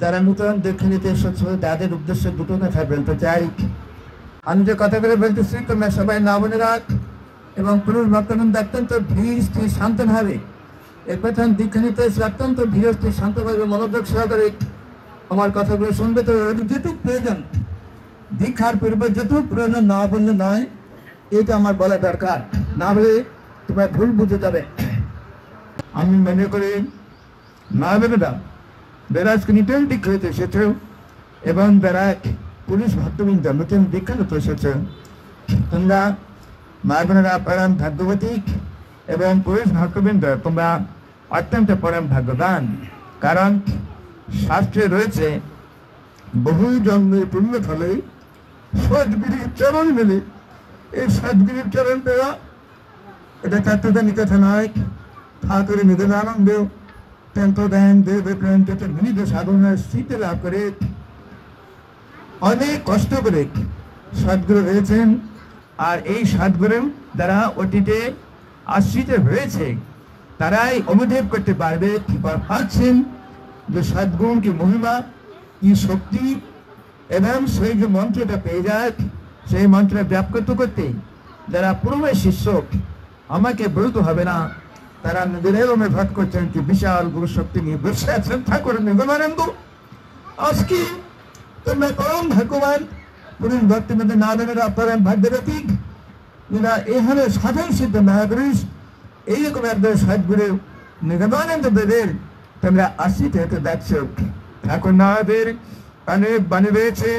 যারা নূতন দক্ষিণীতে এসেছে তাদের উদ্দেশ্যে দুটো কথা বলতে চাই। আমি যে কথাগুলো বলতেছি তোমরা সবাই না মনে রাখ এবং পুরুষ ভক্তবৃন্দ অত্যন্ত ধীর স্থির শান্তভাবে এই প্রথম দীক্ষানিতে অত্যন্ত ধীর স্থির শান্তভাবে মনোযোগ সহকারে আমার কথাগুলো শুনবে। তো যেটুকু প্রয়োজন দীক্ষার পূর্বে যেটুকু প্রয়োজন না বললে নয়, এটা আমার বলা দরকার, না বলে তোমরা ভুল বুঝে যাবে। আমি মনে করি মা বোনেরা যারা আজকে নিতেন দীক্ষা হতে এসেছে এবং যারা পুলিশ ভক্তবৃন্দ নতুন দীক্ষা হতে এসেছে, তোমরা মা বোনেরা পরম ভাগ্যবতী এবং পুলিশ ভক্তবৃন্দ তোমরা অত্যন্ত পরম ভাগ্যবান। কারণ শাস্ত্রে রয়েছে বহু জন্মের পুণ্য ফলে সদ্গুরুর চরণ মেলে। এই সদ্গুরুর চরণ দেওয়া এটা চারটাদানি কথা নয়। ঠাকুরের নিজের আনন্দ দেন দেব মিলিত সাধনার স্মৃতি লাভ করে অনেক কষ্ট করে সদ্গুরু হয়েছেন। আর এই সদ্গুরু যারা অতীতে আশ্রিত হয়েছে তারাই অনুভব করতে পারবে পাচ্ছেন যে সদ্গুণ কি মহিমা, কি শক্তি, এবং সেই যে মন্ত্রটা পেয়ে যায় সেই মন্ত্রটা ব্যাপ করতে করতে যারা পূর্বের শিষ্য আমাকে বলতে হবে না, তারা নিজেদের অনুভব করছেন কি বিশাল গুরু শক্তি নিয়ে বসে আছেন ঠাকুর নিগমানন্দ। আজকে তোমরা পরম ভাগ্যবান পুরুষ ভক্তিমধ্যে না জানেরা পরম ভাগ্যবতী যারা এখানে সাধন সিদ্ধ মহাপুরুষ এইরকম একজন সদ্গুরু নিগমানন্দ দেবের তোমরা আশ্রিত হতে দেখছো। ঠাকুর নাথের অনেক বাণী রয়েছে,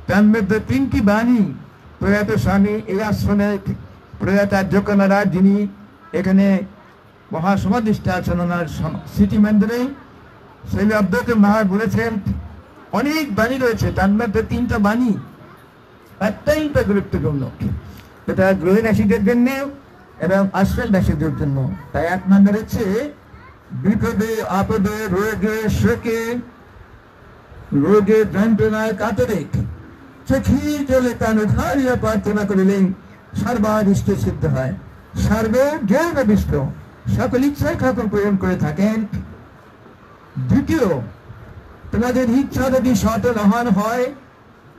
তার মধ্যে 3টি বাণী প্রয়াত স্বামী এই আশ্রমে প্রয়াত আর্যকনারা যিনি এখানে মহাসমাধিষ্ঠ আছেন ওনার স্মৃতি মন্দিরে, সেই অব্দত মহা বলেছেন অনেক বাণী রয়েছে, তার মধ্যে 3টা বাণী অত্যন্ত গুরুত্বপূর্ণ। এটা গৃহবাসীদের জন্য এবং আশ্রমবাসীদের জন্য। তাই 1 নম্বর হচ্ছে বিপদে আপদে রোগে শোকে রোগে যন্ত্রণায় কাতরে চোখে জলে কান ধারিয়া প্রার্থনা করিলেন সর্বাদিষ্ট সিদ্ধ হয়। সর্বে জ্ঞানবিষ্ট সকল ইচ্ছায় ঠাকুর পূরণ করে থাকেন। দ্বিতীয়, তোমাদের ইচ্ছা যদি সচল হয়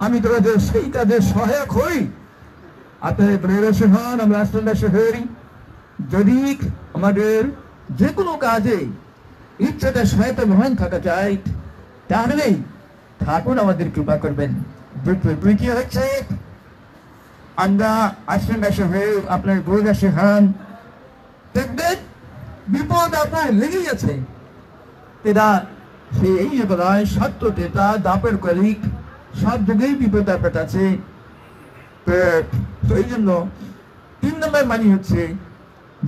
আমি তোমাদের সেই কাজে সহায়ক হই। আপনাদের প্রেরসে হন, আমরা আশ্রমবাসী হই। যদি আমাদের যে কোনো কাজে ইচ্ছাটা সহায়তা মহান থাকা চাই তাহলেই ঠাকুর আমাদের কৃপা করবেন। তৃতীয় হচ্ছে আমরা আশ্রমবাসী হয়ে আপনার গুরুদাসী হন, দেখবেন বিপদ আপনার লেগেই আছে। তেরা সে এই বলায় সত্য তেতা দাপের কলিক সব যুগেই বিপদ আপদ আছে। তো এই জন্য 3 নম্বর মানি হচ্ছে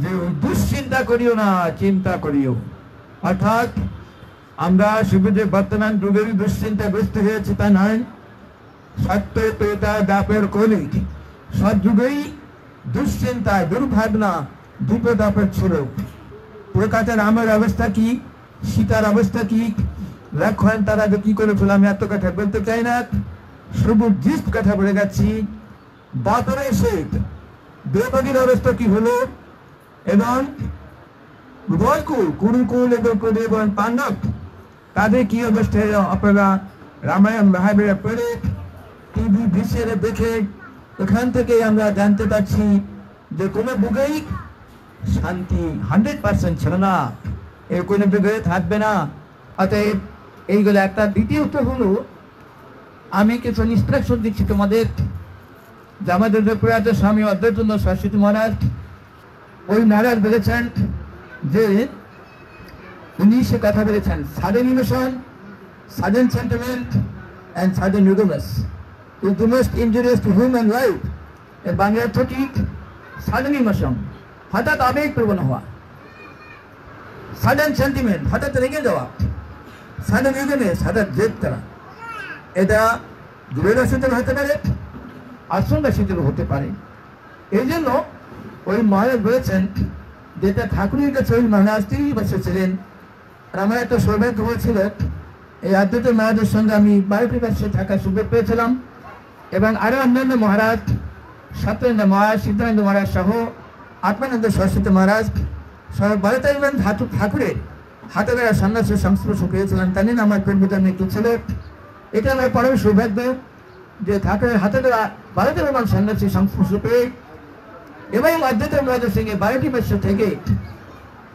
যে দুশ্চিন্তা করিও না, চিন্তা করিও। অর্থাৎ আমরা শুধু যে বর্তমান যুগেরই দুশ্চিন্তাগ্রস্ত হয়েছে তা নয়, সত্য তেতা দাপের কলিক সব যুগেই দুশ্চিন্তা দুর্ভাবনা বিপদ আপদ ছিল। কলকাতার রামের অবস্থা কি, সীতার অবস্থা কি, লক্ষণ তারা কি করে ফেলে আমি এত কথা বলতে চাই না, শুধু জিস্ট কথা বলে যাচ্ছি। বাতরে এসে দ্রৌপদীর অবস্থা কি হলো এবং উভয়কুল কুরুকুল এবং পাণ্ডব তাদের কি অবস্থায় আপনারা রামায়ণ মহাবীর পড়ে টিভি ভিসিআরে দেখে এখান থেকে আমরা জানতে পারছি যে কোনো যুগেই শান্তি 100% ছিল না, এর কোনো যুগে থাকবে না। অতএব এইগুলো একটা। দ্বিতীয়ত হলো আমি কিছু ইনস্ট্রাকশন দিচ্ছি তোমাদের, যে আমাদের যে প্রয়াত স্বামী অদ্বৈতানন্দ সরস্বতী মহারাজ, ওই মহারাজ বলেছেন যে উনি সে কথা বলেছেন sudden emotion, sudden sentiment and sudden ইউগোমাস is the most injurious to human life. এর বাংলা ঠিক সাডেন ইমোশন হঠাৎ আবেগ প্রবণ হওয়া, সাডেন সেন্টিমেন্ট হঠাৎ রেগে যাওয়া, সাডেন ইউগোমাস হঠাৎ জেদ করা। এটা দূরের হতে পারে, আশ্রমবাসীদেরও হতে পারে। এই জন্য ওই মহারাজ বলেছেন যেটা ঠাকুরের কাছে ওই মহারাজ 30 বছর ছিলেন। আর আমার একটা সৌভাগ্য হয়েছিল এই অদ্বৈত মহারাজের সঙ্গে আমি 12টি বছর থাকার সুযোগ পেয়েছিলাম এবং আরো অন্যান্য মহারাজ সত্যেন্দ্র মহারাজ, সিদ্ধানন্দ মহারাজ সহ আত্মানন্দ সরস্বতী মহারাজ সহ বলতে ঠাকুরের হাতে ধরা সন্ন্যাসের সংস্পর্শ পেয়েছিলেন। জানেন আমার প্রেমিকার মৃত্যু ছেলে, এটা আমার পরম সৌভাগ্য যে ঠাকুরের হাতে ধরা 12টি রকম সন্ন্যাসীর সংস্পর্শ পেয়ে এবং অদ্বৈত মহারাজ সিং এর 12টি বছর থেকে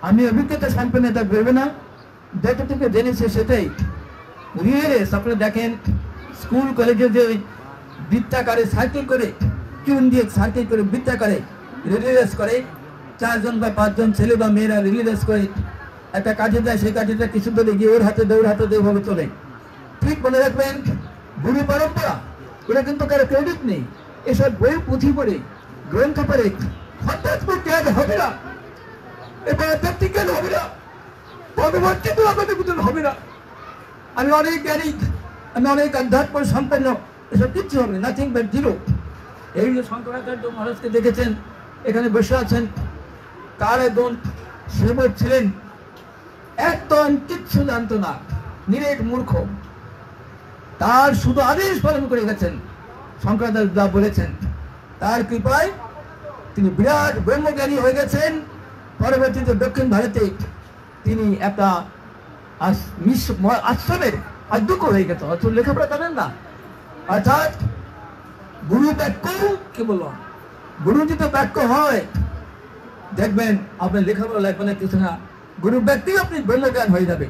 আমি অভিজ্ঞতা সম্পন্ন তা ভেবে না, যতটুকু জেনেছে সেটাই রিয়েলেস। আপনারা দেখেন স্কুল কলেজে যে বৃত্তাকারে সার্কেল করে চুন দিয়ে সার্কেল করে বৃত্তাকারে রিলিজ করে, 4 জন বা 5 জন ছেলে বা মেয়েরা রিলিজ করে একটা কাজে যায়, সেই কাজেটা কিছু দলে গিয়ে ওর হাতে দৌড় তোলে। ঠিক মনে রাখবেন, গুরু পরম্পরা ওরা কিন্তু কারো ক্রেডিট নেই। এসব বই পুঁথি পড়ে গ্রন্থ পড়ে হঠাৎ জ্ঞান হবে না, এবার আধ্যাত্মিক জ্ঞান হবে না, ভগবান কিন্তু আমাদের মতন হবে না। আমি অনেক জ্ঞানী, আমি অনেক আধ্যাত্ম সম্পন্ন, এসব কিচ্ছু হবে নাথিং বাট জিরো। এই যে শঙ্করাচার্য মহারাজকে দেখেছেন এখানে বসে আছেন, তার একজন সেবক ছিলেন, একদম কিচ্ছু জানতো না, নিরেট মূর্খ, তার শুধু আদেশ পালন করে গেছেন। শঙ্করাচার্য যা বলেছেন তার কৃপায় তিনি বিরাট ব্রহ্মজ্ঞানী হয়ে গেছেন। পরবর্তীতে দক্ষিণ ভারতে তিনি একটা আশ্রমের অধ্যক্ষ হয়ে গেছে, অত লেখাপড়া জানেন না। অর্থাৎ গুরু বাক্য কি বলবো, গুরু যদি বাক্য হয় দেখবেন আপনার লেখাপড়া লাগবে না, কিছু না, গুরু ব্যক্তি আপনি ব্রহ্মজ্ঞান হয়ে যাবে।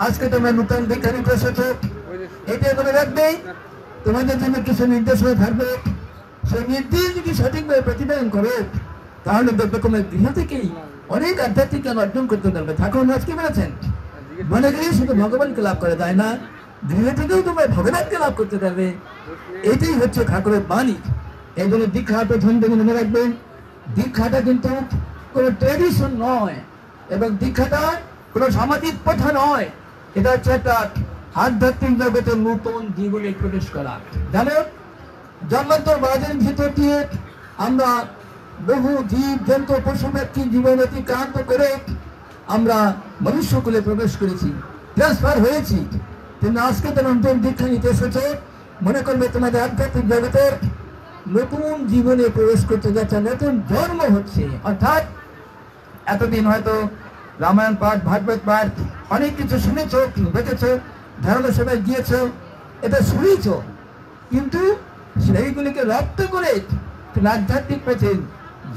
আজকে তোমরা নতুন বিজ্ঞানী এসেছো, এটা মনে রাখবে তোমাদের জন্য কিছু নির্দেশনা থাকবে, সেই নির্দেশ যদি সঠিকভাবে প্রতিপালন করে তাহলে দেখবে তোমার গৃহ থেকেই অনেক আধ্যাত্মিক জ্ঞান অর্জন করতে পারবে। ঠাকুর মহারাজ কি বলেছেন, মনে গেলে শুধু ভগবানকে লাভ করা যায় না, গৃহ থেকেও তোমার ভগবানকে লাভ করতে পারবে। এটাই হচ্ছে ঠাকুরের বাণী। এই জন্য দীক্ষা প্রথম থেকে মনে রাখবেন, দীক্ষাটা কিন্তু কোনো ট্রেডিশন নয় এবং দীক্ষাটা কোনো সামাজিক প্রথা নয়, এটা হচ্ছে একটা আধ্যাত্মিক জগতের নতুন জীবনে প্রবেশ করা। জানো, জন্মান্তর বাজারের ভিতর দিয়ে আমরা বহু জীব জন্তু পশু ব্যক্তি জীবন অতিক্রান্ত করে আমরা মনুষ্যকুলে প্রবেশ করেছি, ট্রান্সফার হয়েছি। কিন্তু আজকে তো নতুন দীক্ষা নিতে এসেছে, মনে করবে তোমাদের আধ্যাত্মিক জগতের নতুন জীবনে প্রবেশ করতে যাচ্ছে, নতুন জন্ম হচ্ছে। অর্থাৎ এতদিন হয়তো রামায়ণ পাঠ, ভাগবত পাঠ অনেক কিছু শুনেছ, দেখেছ, ধারণা সভায় গিয়েছ, এটা শুনেছ, কিন্তু সেইগুলিকে রপ্ত করে আধ্যাত্মিক পথে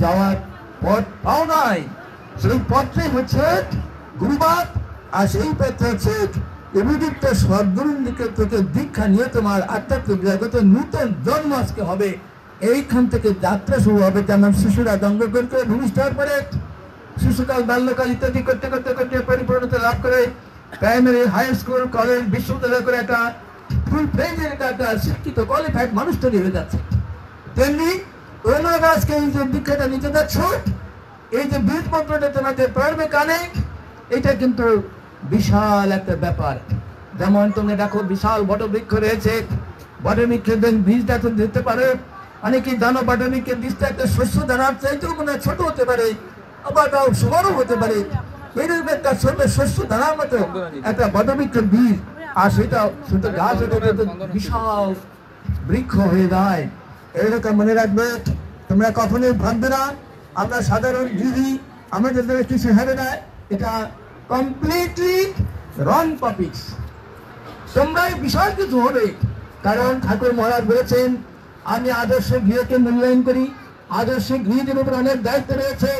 যাওয়ার পথ পাও নাই। সেই পথটাই হচ্ছে গুরুবাদ, আর সেই পথে হচ্ছে উপযুক্ত সদ্গুরুর নিকট থেকে দীক্ষা নিয়ে তোমার আধ্যাত্মিক জগতে নূতন জন্ম আজকে হবে। এইখান থেকে যাত্রা শুরু হবে। যেমন শিশুরা দঙ্গল করতে ভূমিষ্ঠ হওয়ার পরে শিশুকাল, বাল্যকাল ইত্যাদি করতে করতে করতে পরিপূর্ণতা লাভ করে প্রাইমারি, হাই স্কুল, কলেজ, বিশ্ববিদ্যালয় করে একটা ফুল ফ্লেজের একটা শিক্ষিত কোয়ালিফাইড মানুষ তৈরি হয়ে যাচ্ছে। তেমনি ওনার আজকে এই যে দীক্ষাটা নিতে যাচ্ছ, এই যে বীজ মন্ত্রটা তোমাদের পড়বে কানে, এটা কিন্তু বিশাল একটা ব্যাপার। যেমন তুমি দেখো বিশাল বটবৃক্ষ রয়েছে, বটবৃক্ষের বীজটা তো দিতে পারে, অনেকেই জানো বটবৃক্ষের বীজটা একটা শস্য দানার চাইতেও মনে ছোট হতে পারে, আবার তাও সমারও হতে পারে। এইরকম একটা ছোট শস্য দানার মতো একটা বটবৃক্ষের বীজ, আর সেটা ছোট গাছ হতে বিশাল বৃক্ষ হয়ে যায়। এইরকম মনে রাখবে, তোমরা কখনোই ভাববে না আমরা সাধারণ গৃহী, আমাদের দ্বারা কিছু হবে না। এটা কমপ্লিটলি রং টপিকস। তোমরাই বিশাল কিছু হবে, কারণ ঠাকুর মহারাজ বলেছেন আমি আদর্শ গৃহকে মূল্যায়ন করি, আদর্শ গৃহীদের উপর অনেক দায়িত্ব রয়েছে।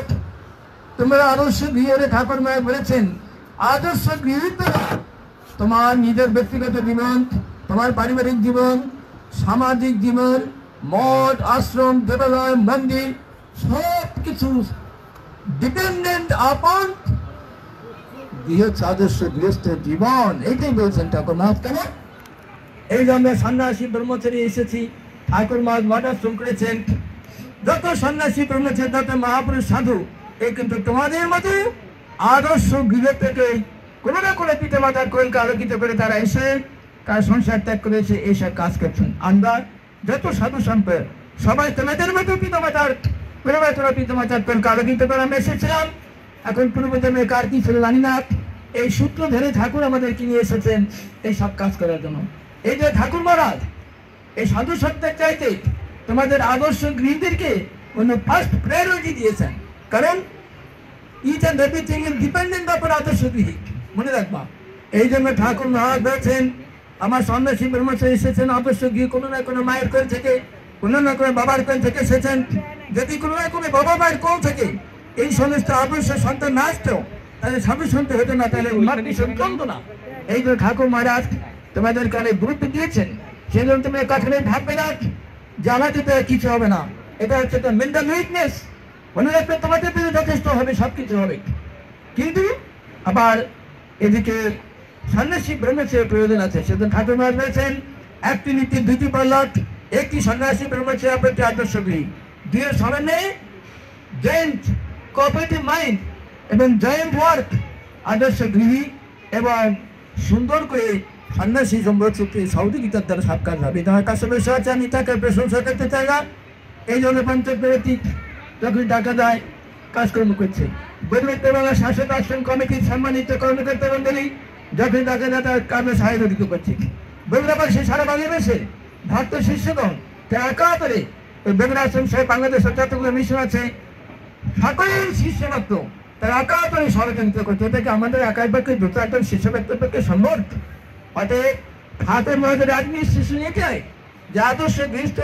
তোমরা আদর্শ গৃহে, ঠাকুর মহারাজ বলেছেন আদর্শ গৃহীত তোমার নিজের ব্যক্তিগত জীবন, তোমার পারিবারিক জীবন, সামাজিক জীবন, মঠ, আশ্রম, দেবালয়, মন্দির সব কিছু ডিপেন্ডেন্ট আপন আদর্শ গৃহস্থের জীবন। এইটাই বলছেন ঠাকুর মহারাজ। কেন এই যে আমরা সন্ন্যাসী ব্রহ্মচারী এসেছি, ঠাকুর মহারাজ মঠাশ্রম করেছেন, যত সন্ন্যাসী ব্রহ্মচারী, যত মহাপুরুষ সাধু, এই কিন্তু তোমাদের মতো আদর্শ গৃহ থেকে কোনো না কোনো পিতা মাতার কোলকে আলোকিত করে তারা এসে তার সংসার ত্যাগ করে এসে এইসব কাজ করছেন। আমরা যত সাধু সম্পদ সবাই তোমাদের মতো পিতা মাতার কোলকে আলোকিত করে আমরা এসেছিলাম। এখন পূর্বজন্মে কার কি ছিল জানি না, এই সূত্র ধরে ঠাকুর আমাদেরকে নিয়ে এসেছেন এই সব কাজ করার জন্য। এই যে ঠাকুর মহারাজ এই সাধু সত্যের চাইতে তোমাদের আদর্শ গৃহীদেরকে অন্য ফার্স্ট প্রায়োরিটি দিয়েছেন, কারণ each and everything is dependent upon আদর্শগৃহী। মনে রাখবা, এই জন্য ঠাকুর মহারাজ বলেছেন আমার সন্ন্যাসী ব্রহ্মচারী এসেছেন আদর্শগৃহী, কোনো না কোনো মায়ের কোল থেকে, কোনো না কোনো বাবার কোল থেকে এসেছেন। যদি কোনো না কোনো বাবা মায়ের কোল থেকে এই সমস্ত আদর্শ সন্তান না আসতো, তাহলে সাধু সন্ত হতো না, তাহলে উন্মাদ মিশন চলতো না। এই জন্য ঠাকুর মহারাজ তোমাদের কানে গুরুত্ব দিয়েছেন। সেই জন্য তুমি কখনোই ভাববে না যে আমাদের তো কিছু হবে না, এটা হচ্ছে তো মেন্টাল উইকনেস। মনে রাখবে তোমাদের পেলে যথেষ্ট হবে, সব কিছু হবে। কিন্তু আবার এদিকে সন্ন্যাসী ব্রহ্মচর্যের প্রয়োজন আছে। সেজন্য ঠাকুর মহারাজ বলেছেন একটি নীতি দুটি পল্লব, একটি সন্ন্যাসী ব্রহ্মচর্য প্রতি আদর্শগৃহী, দুইয়ের সমন্বয়ে জয়েন্ট কোঅপারেটিভ মাইন্ড এবং জয়েন্ট ওয়ার্ক আদর্শগৃহী এবং সুন্দর করে সন্ন্যাসী সম্পর্কে সহযোগিতার দ্বারা সব কাজ হবে। তোমার কাছে বসে আছে, আমি তাকে প্রশংসা করতে চাই না। এই জন্য পঞ্চায়েত যখন টাকা দেয় কাজকর্ম করছে। বৈদিক বাংলা শাসক আশ্রম কমিটির সম্মানিত কর্মকর্তা মন্ডলী যখন টাকা দেয় তার কাজে সহায়তা করছে। বৈদ্যবাদ সে সারা বাংলাদেশে ভক্ত শিষ্যগণ তারা একা করে বেগুন আশ্রম সহ বাংলাদেশের যতগুলো মিশন আছে সকলের শিষ্য মাত্র তারা একা করে ষড়যন্ত্র করছে। এটাকে আমাদের একাই পক্ষে দুটো একজন শিষ্য ব্যক্তির পক্ষে সম্ভব। অতএব হাতের মধ্যে অ্যাডমিনিস্ট্রেশন এটাই যে আদর্শ গৃহস্থ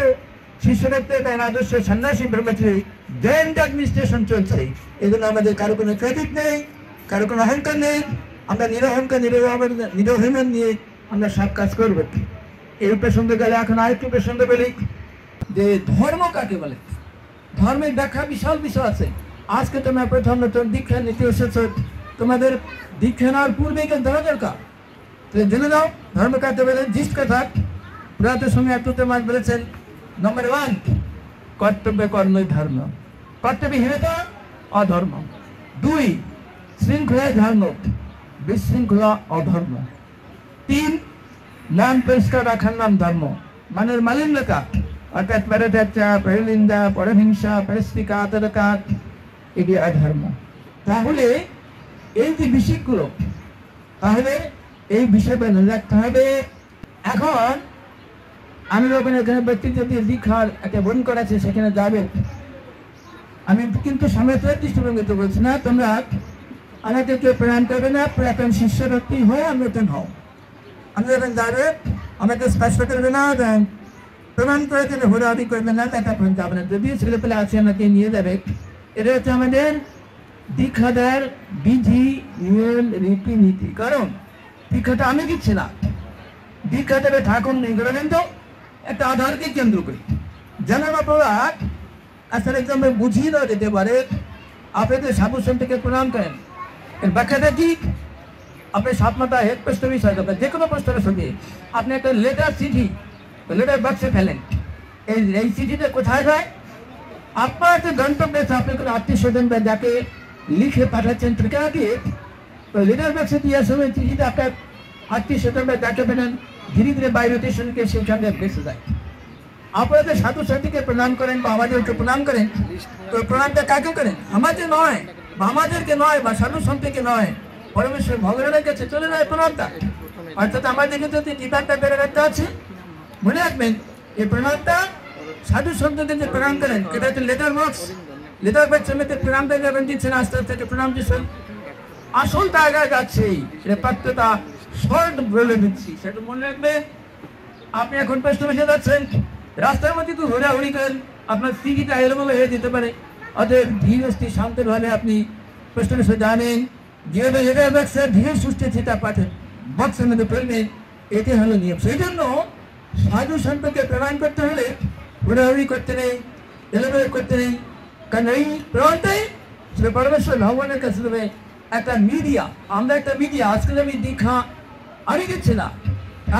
শিষ্য ব্যক্তি এবং আদর্শ সন্ন্যাসী ব্রহ্মচারী জয়েন্ট অ্যাডমিনিস্ট্রেশন চলছে। এগুলো আমাদের কারো কোনো ক্রেডিট নেই, কারো কোনো অহংকার নেই। আমরা নিরহংকার নিরভিমান নিয়ে আমরা সব কাজ করবো। এই প্রসঙ্গে গেলে এখন আরেকটু প্রসঙ্গ বলি যে ধর্ম কাকে বলে। ধর্মের ব্যাখ্যা বিশাল বিষয় আছে। আজকে তোমরা প্রথম নতুন দীক্ষা নিতে এসেছ, তোমাদের দীক্ষা নেওয়ার পূর্বে কেন ধরা দরকার, তুমি জেনে নাও ধর্ম কাকে বলে। জিস্ট কথা পুরাতন সময় একটু তোমার বলেছেন নম্বর 1 কর্তব্য কর্মই ধর্ম, কর্তব্যহীনতা অধর্ম। 2 শৃঙ্খলায় ধর্ম, বিশৃঙ্খলা অধর্ম। 3 নাম পরিষ্কার রাখার নাম ধর্ম, মানের মালিন্যতা অর্থাৎ পরচর্চা, পরনিন্দা, পরহিংসা, পরস্পৃকা, আতরকাত এটি অধর্ম। তাহলে এই যে বিষয়গুলো, তাহলে এই বিষয়টা মনে রাখতে হবে। এখন আমি যখন এখানে ব্যক্তিগত দীক্ষার একটা বন করাছে সেখানে যাবে, আমি কিন্তু সময়ের দৃষ্টিভঙ্গিতে বলছি না তোমরা আমাকে কেউ প্রণাম করবে না, পুরাতন শিষ্য ব্যক্তি হয়ে আমি নতুন হও। আমি যখন যাবে আমাকে স্পর্শ করবে না, প্রমাণ করে কেন ঘোরাঘুরি করবে না, তাকে আপনার যাবে না। যদিও ছেলেপেলে আছে আমাকে নিয়ে যাবে। এটা হচ্ছে আমাদের দীক্ষা দেওয়ার বিধি, নিয়ম, রীতিনীতি। কারণ দীক্ষাটা আমি দিচ্ছি না, দীক্ষা দেবে ঠাকুর নেই করে কিন্তু একটা আধারকে কেন্দ্র করি। যেন আপনারা আসলে একদম বুঝিয়ে দেওয়া যেতে পারে। আপনাদের সাধু সন্তকে প্রণাম করেন, এর ব্যাখ্যাটা কি? আপনি সাত মাথা হেড প্রশ্ন বিষয় করবেন, যে কোনো প্রশ্নের সঙ্গে আপনি একটা লেটার চিঠি লেটার বাক্সে ফেলেন। এই চিঠিটা কোথায় যায়? আপনার যে গন্তব্যে আপনি কোনো আত্মীয় স্বজন বা যাকে লিখে পাঠাচ্ছেন ঠিকানা দিয়ে লেটার বাক্সে দেওয়ার সময় চিঠিটা আপনার আত্মীয় স্বজন বা যাকে পেলেন ধীরে ধীরে বাইরে স্টেশনকে সেখানে বেঁচে যায়। আপনারা যে সাধু সাথীকে প্রণাম করেন বা আমাদেরকে প্রণাম করেন, তো প্রণামটা কাকে করেন? আমাদের নয় বা আমাদেরকে নয় বা সাধু সন্তকে নয়, পরমেশ্বর ভগবানের কাছে চলে যায় প্রণামটা। অর্থাৎ আমাদেরকে যদি বিভাগটা বেড়ে রাখতে আছে, মনে রাখবেন এই প্রণামটা সাধু সন্তকে যে প্রণাম করেন এটা হচ্ছে লেটার বক্স। লেটার বক্স সমেত প্রণামটা যাবেন দিচ্ছেন, আস্তে আস্তে প্রণাম দিচ্ছেন। আসল জায়গায় যাচ্ছে এটা পাত্রতা শর্ট বলে দিচ্ছি, সেটা মনে রাখবে। আপনি এখন প্রশ্ন বসে যাচ্ছেন, রাস্তার মধ্যে একটু ঘোরাঘুরি করেন, আপনার স্মৃতিটা এলোমেলো হয়ে যেতে পারে। অতএব ধীর স্থির শান্তভাবে আপনি প্রশ্ন বসে জানেন, যেভাবে লেটার বক্সে ধীরে সুস্থে সেটা পাঠেন, বক্সের মধ্যে ফেলবেন, এটি হলো নিয়ম। সেই জন্য সাধু সন্তকে প্রণাম করতে হলে ঘোরাঘুরি করতে নেই, এলোমেলো করতে নেই। কারণ এই প্রণামটাই সেটা পরমেশ্বর ভগবানের কাছে দেবে একটা মিডিয়া। আমরা একটা মিডিয়া। আজকাল আমি দীক্ষা আমি দিচ্ছি না,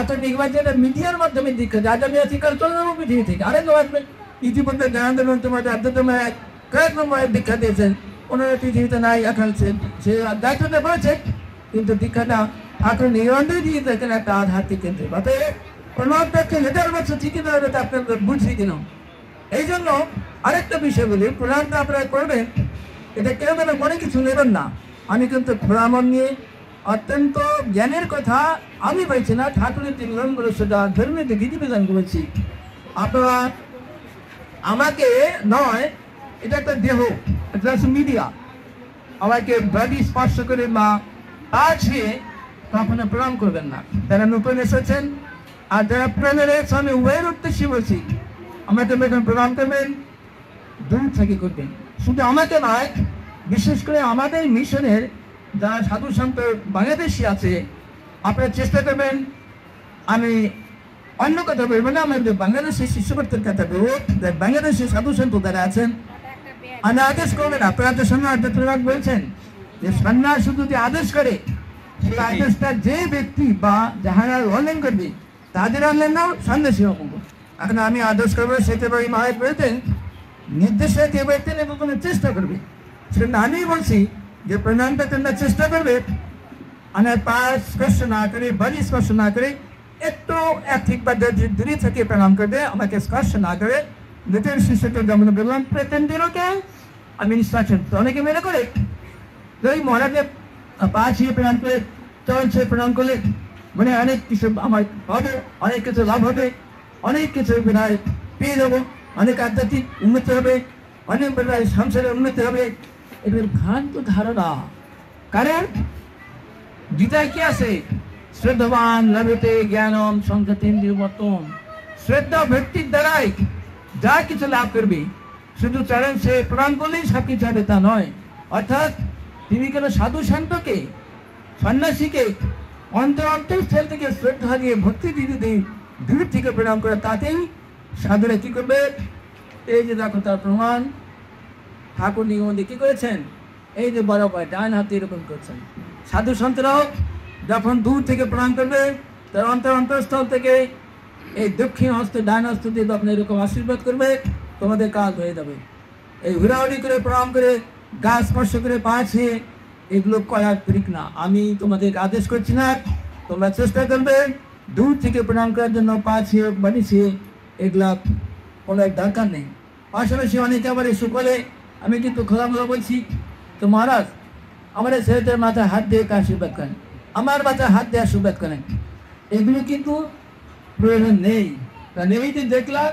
এত দেখবার যে একটা মিডিয়ার মাধ্যমে দীক্ষা, যা আমি আছি কাল চলে যাবো পৃথিবী থেকে। আরেক আসবেন ইতিমধ্যে জানান তোমার আধ্যাত্মে কয়েক নম্বর দীক্ষা দিয়েছেন, ওনারা পৃথিবীতে নাই এখন সে দায়িত্বটা বলেছে, কিন্তু দীক্ষাটা এখন নিরন্তর দিয়ে দেখেন একটা আধারকে কেন্দ্রে। অতএব প্রণামটাকে লেটার বক্স ঠিকই দেওয়া যাতে আপনার বুঝছি কিনা। এই জন্য আরেকটা বিষয় বলি, প্রণামটা আপনারা করবেন, এটা কেউ যেন মনে কিছু নেবেন না। আমি কিন্তু প্রণাম নিয়ে অত্যন্ত জ্ঞানের কথা আমি বলছি না, ঠাকুরের যে নিয়মগুলো সেটা ধর্মের যে বিধিবিধান করেছি। আপনারা আমাকে নয়, এটা একটা দেহ, এটা হচ্ছে মিডিয়া। আমাকে বডি স্পর্শ করে বা পা ছুঁয়ে কখনো প্রণাম করবেন না। যারা নতুন এসেছেন আর যারা প্রেমের আমি উভয়ের উদ্দেশ্যে বলছি, আমাকে যখন প্রণাম করবেন দূর থেকে করবেন। শুধু আমাকে নয়, বিশেষ করে আমাদের মিশনের যারা সাধু সন্ত বাংলাদেশি আছে, আপনারা চেষ্টা করবেন, আমি অন্য কথা বলবো না, আমাদের বাংলাদেশের শিষ্যবর্তের কথা বলবো, বাংলাদেশের সাধু সন্ত যারা আছেন, আমি আদেশ করবেন। আপনারা তো সন্ন্যাস বলছেন যে সন্ন্যাস শুধু যে আদেশ করে, সেই আদেশটা যে ব্যক্তি বা যাহারা অনলাইন করবে তাদের অনলাইন নাও সন্ন্যাসী রকম। এখন আমি আদেশ করবো সেটা বাড়ি মায়ের বলতেন, নির্দেশে কে বলতেন এবং কোনো চেষ্টা করবে, সেটা আমি বলছি যে প্রণামটা তোমরা চেষ্টা করবে, আমার পা স্পর্শ না করে, বডি স্পর্শ না করে, একটু ঠিক বা দূরে থেকে প্রণাম করবে, আমাকে স্পর্শ না করে। দ্বিতীয় শিষ্যকে যেমন বললাম প্রেতেন্দ্রকে আমি ইনস্ট্রাকশন অনেকে মেনে করে যদি মহারাজে পা ছুঁয়ে প্রণাম করে, চরণ ছুঁয়ে প্রণাম করলে মানে অনেক কিছু আমার হবে, অনেক কিছু লাভ হবে, অনেক কিছু বিনয় পেয়ে যাবো, অনেক আধ্যাত্মিক উন্নতি হবে, অনেক বেলায় সংসারের উন্নতি হবে। এদের ভ্রান্ত ধারণা। কারণ গীতায় কি আছে? শ্রদ্ধাবান লভতে জ্ঞানম সংযতেন্দ্রিয় বর্তন। শ্রদ্ধা ব্যক্তির দ্বারাই যা কিছু লাভ করবে, শুধু চরণ সে প্রণাম করলেই সব কিছু হবে তা নয়। অর্থাৎ তুমি কেন সাধু সন্তকে, সন্ন্যাসীকে অন্তরস্থল থেকে শ্রদ্ধা দিয়ে ভক্তি দিয়ে দূর থেকে প্রণাম করে, তাতেই সাধুরা কি করবে? এই যে দেখো তার প্রমাণ, ঠাকুর নিগমে কি করেছেন? এই যে বড় পায় ডান হাতে এরকম করছেন। সাধু সন্তরাও যখন দূর থেকে প্রণাম করবে, তার অন্তরস্থল থেকে এই দক্ষিণ হস্তে ডান হস্ত দিয়ে আপনি এরকম আশীর্বাদ করবে, তোমাদের কাজ হয়ে যাবে। এই হুড়াহুড়ি করে প্রণাম করে, গা স্পর্শ করে, পা ছুঁয়ে এগুলো করার ট্রিক না। আমি তোমাদের আদেশ করছি না, তোমরা চেষ্টা করবে দূর থেকে প্রণাম করার জন্য, পা ছুঁয়ে বাড়ি ছুঁয়ে, এগুলা কোনো এক দরকার নেই। পাশাপাশি অনেকে আবার এসে বলে, আমি কিন্তু খোলামেলা বলছি, তো মহারাজ আমাদের ছেলেদের মাথায় হাত দিয়ে আশীর্বাদ করেন, আমার মাথায় হাত দিয়ে আশীর্বাদ করেন, এগুলো কিন্তু প্রয়োজন নেই। কারণ এই যে দেখলাম,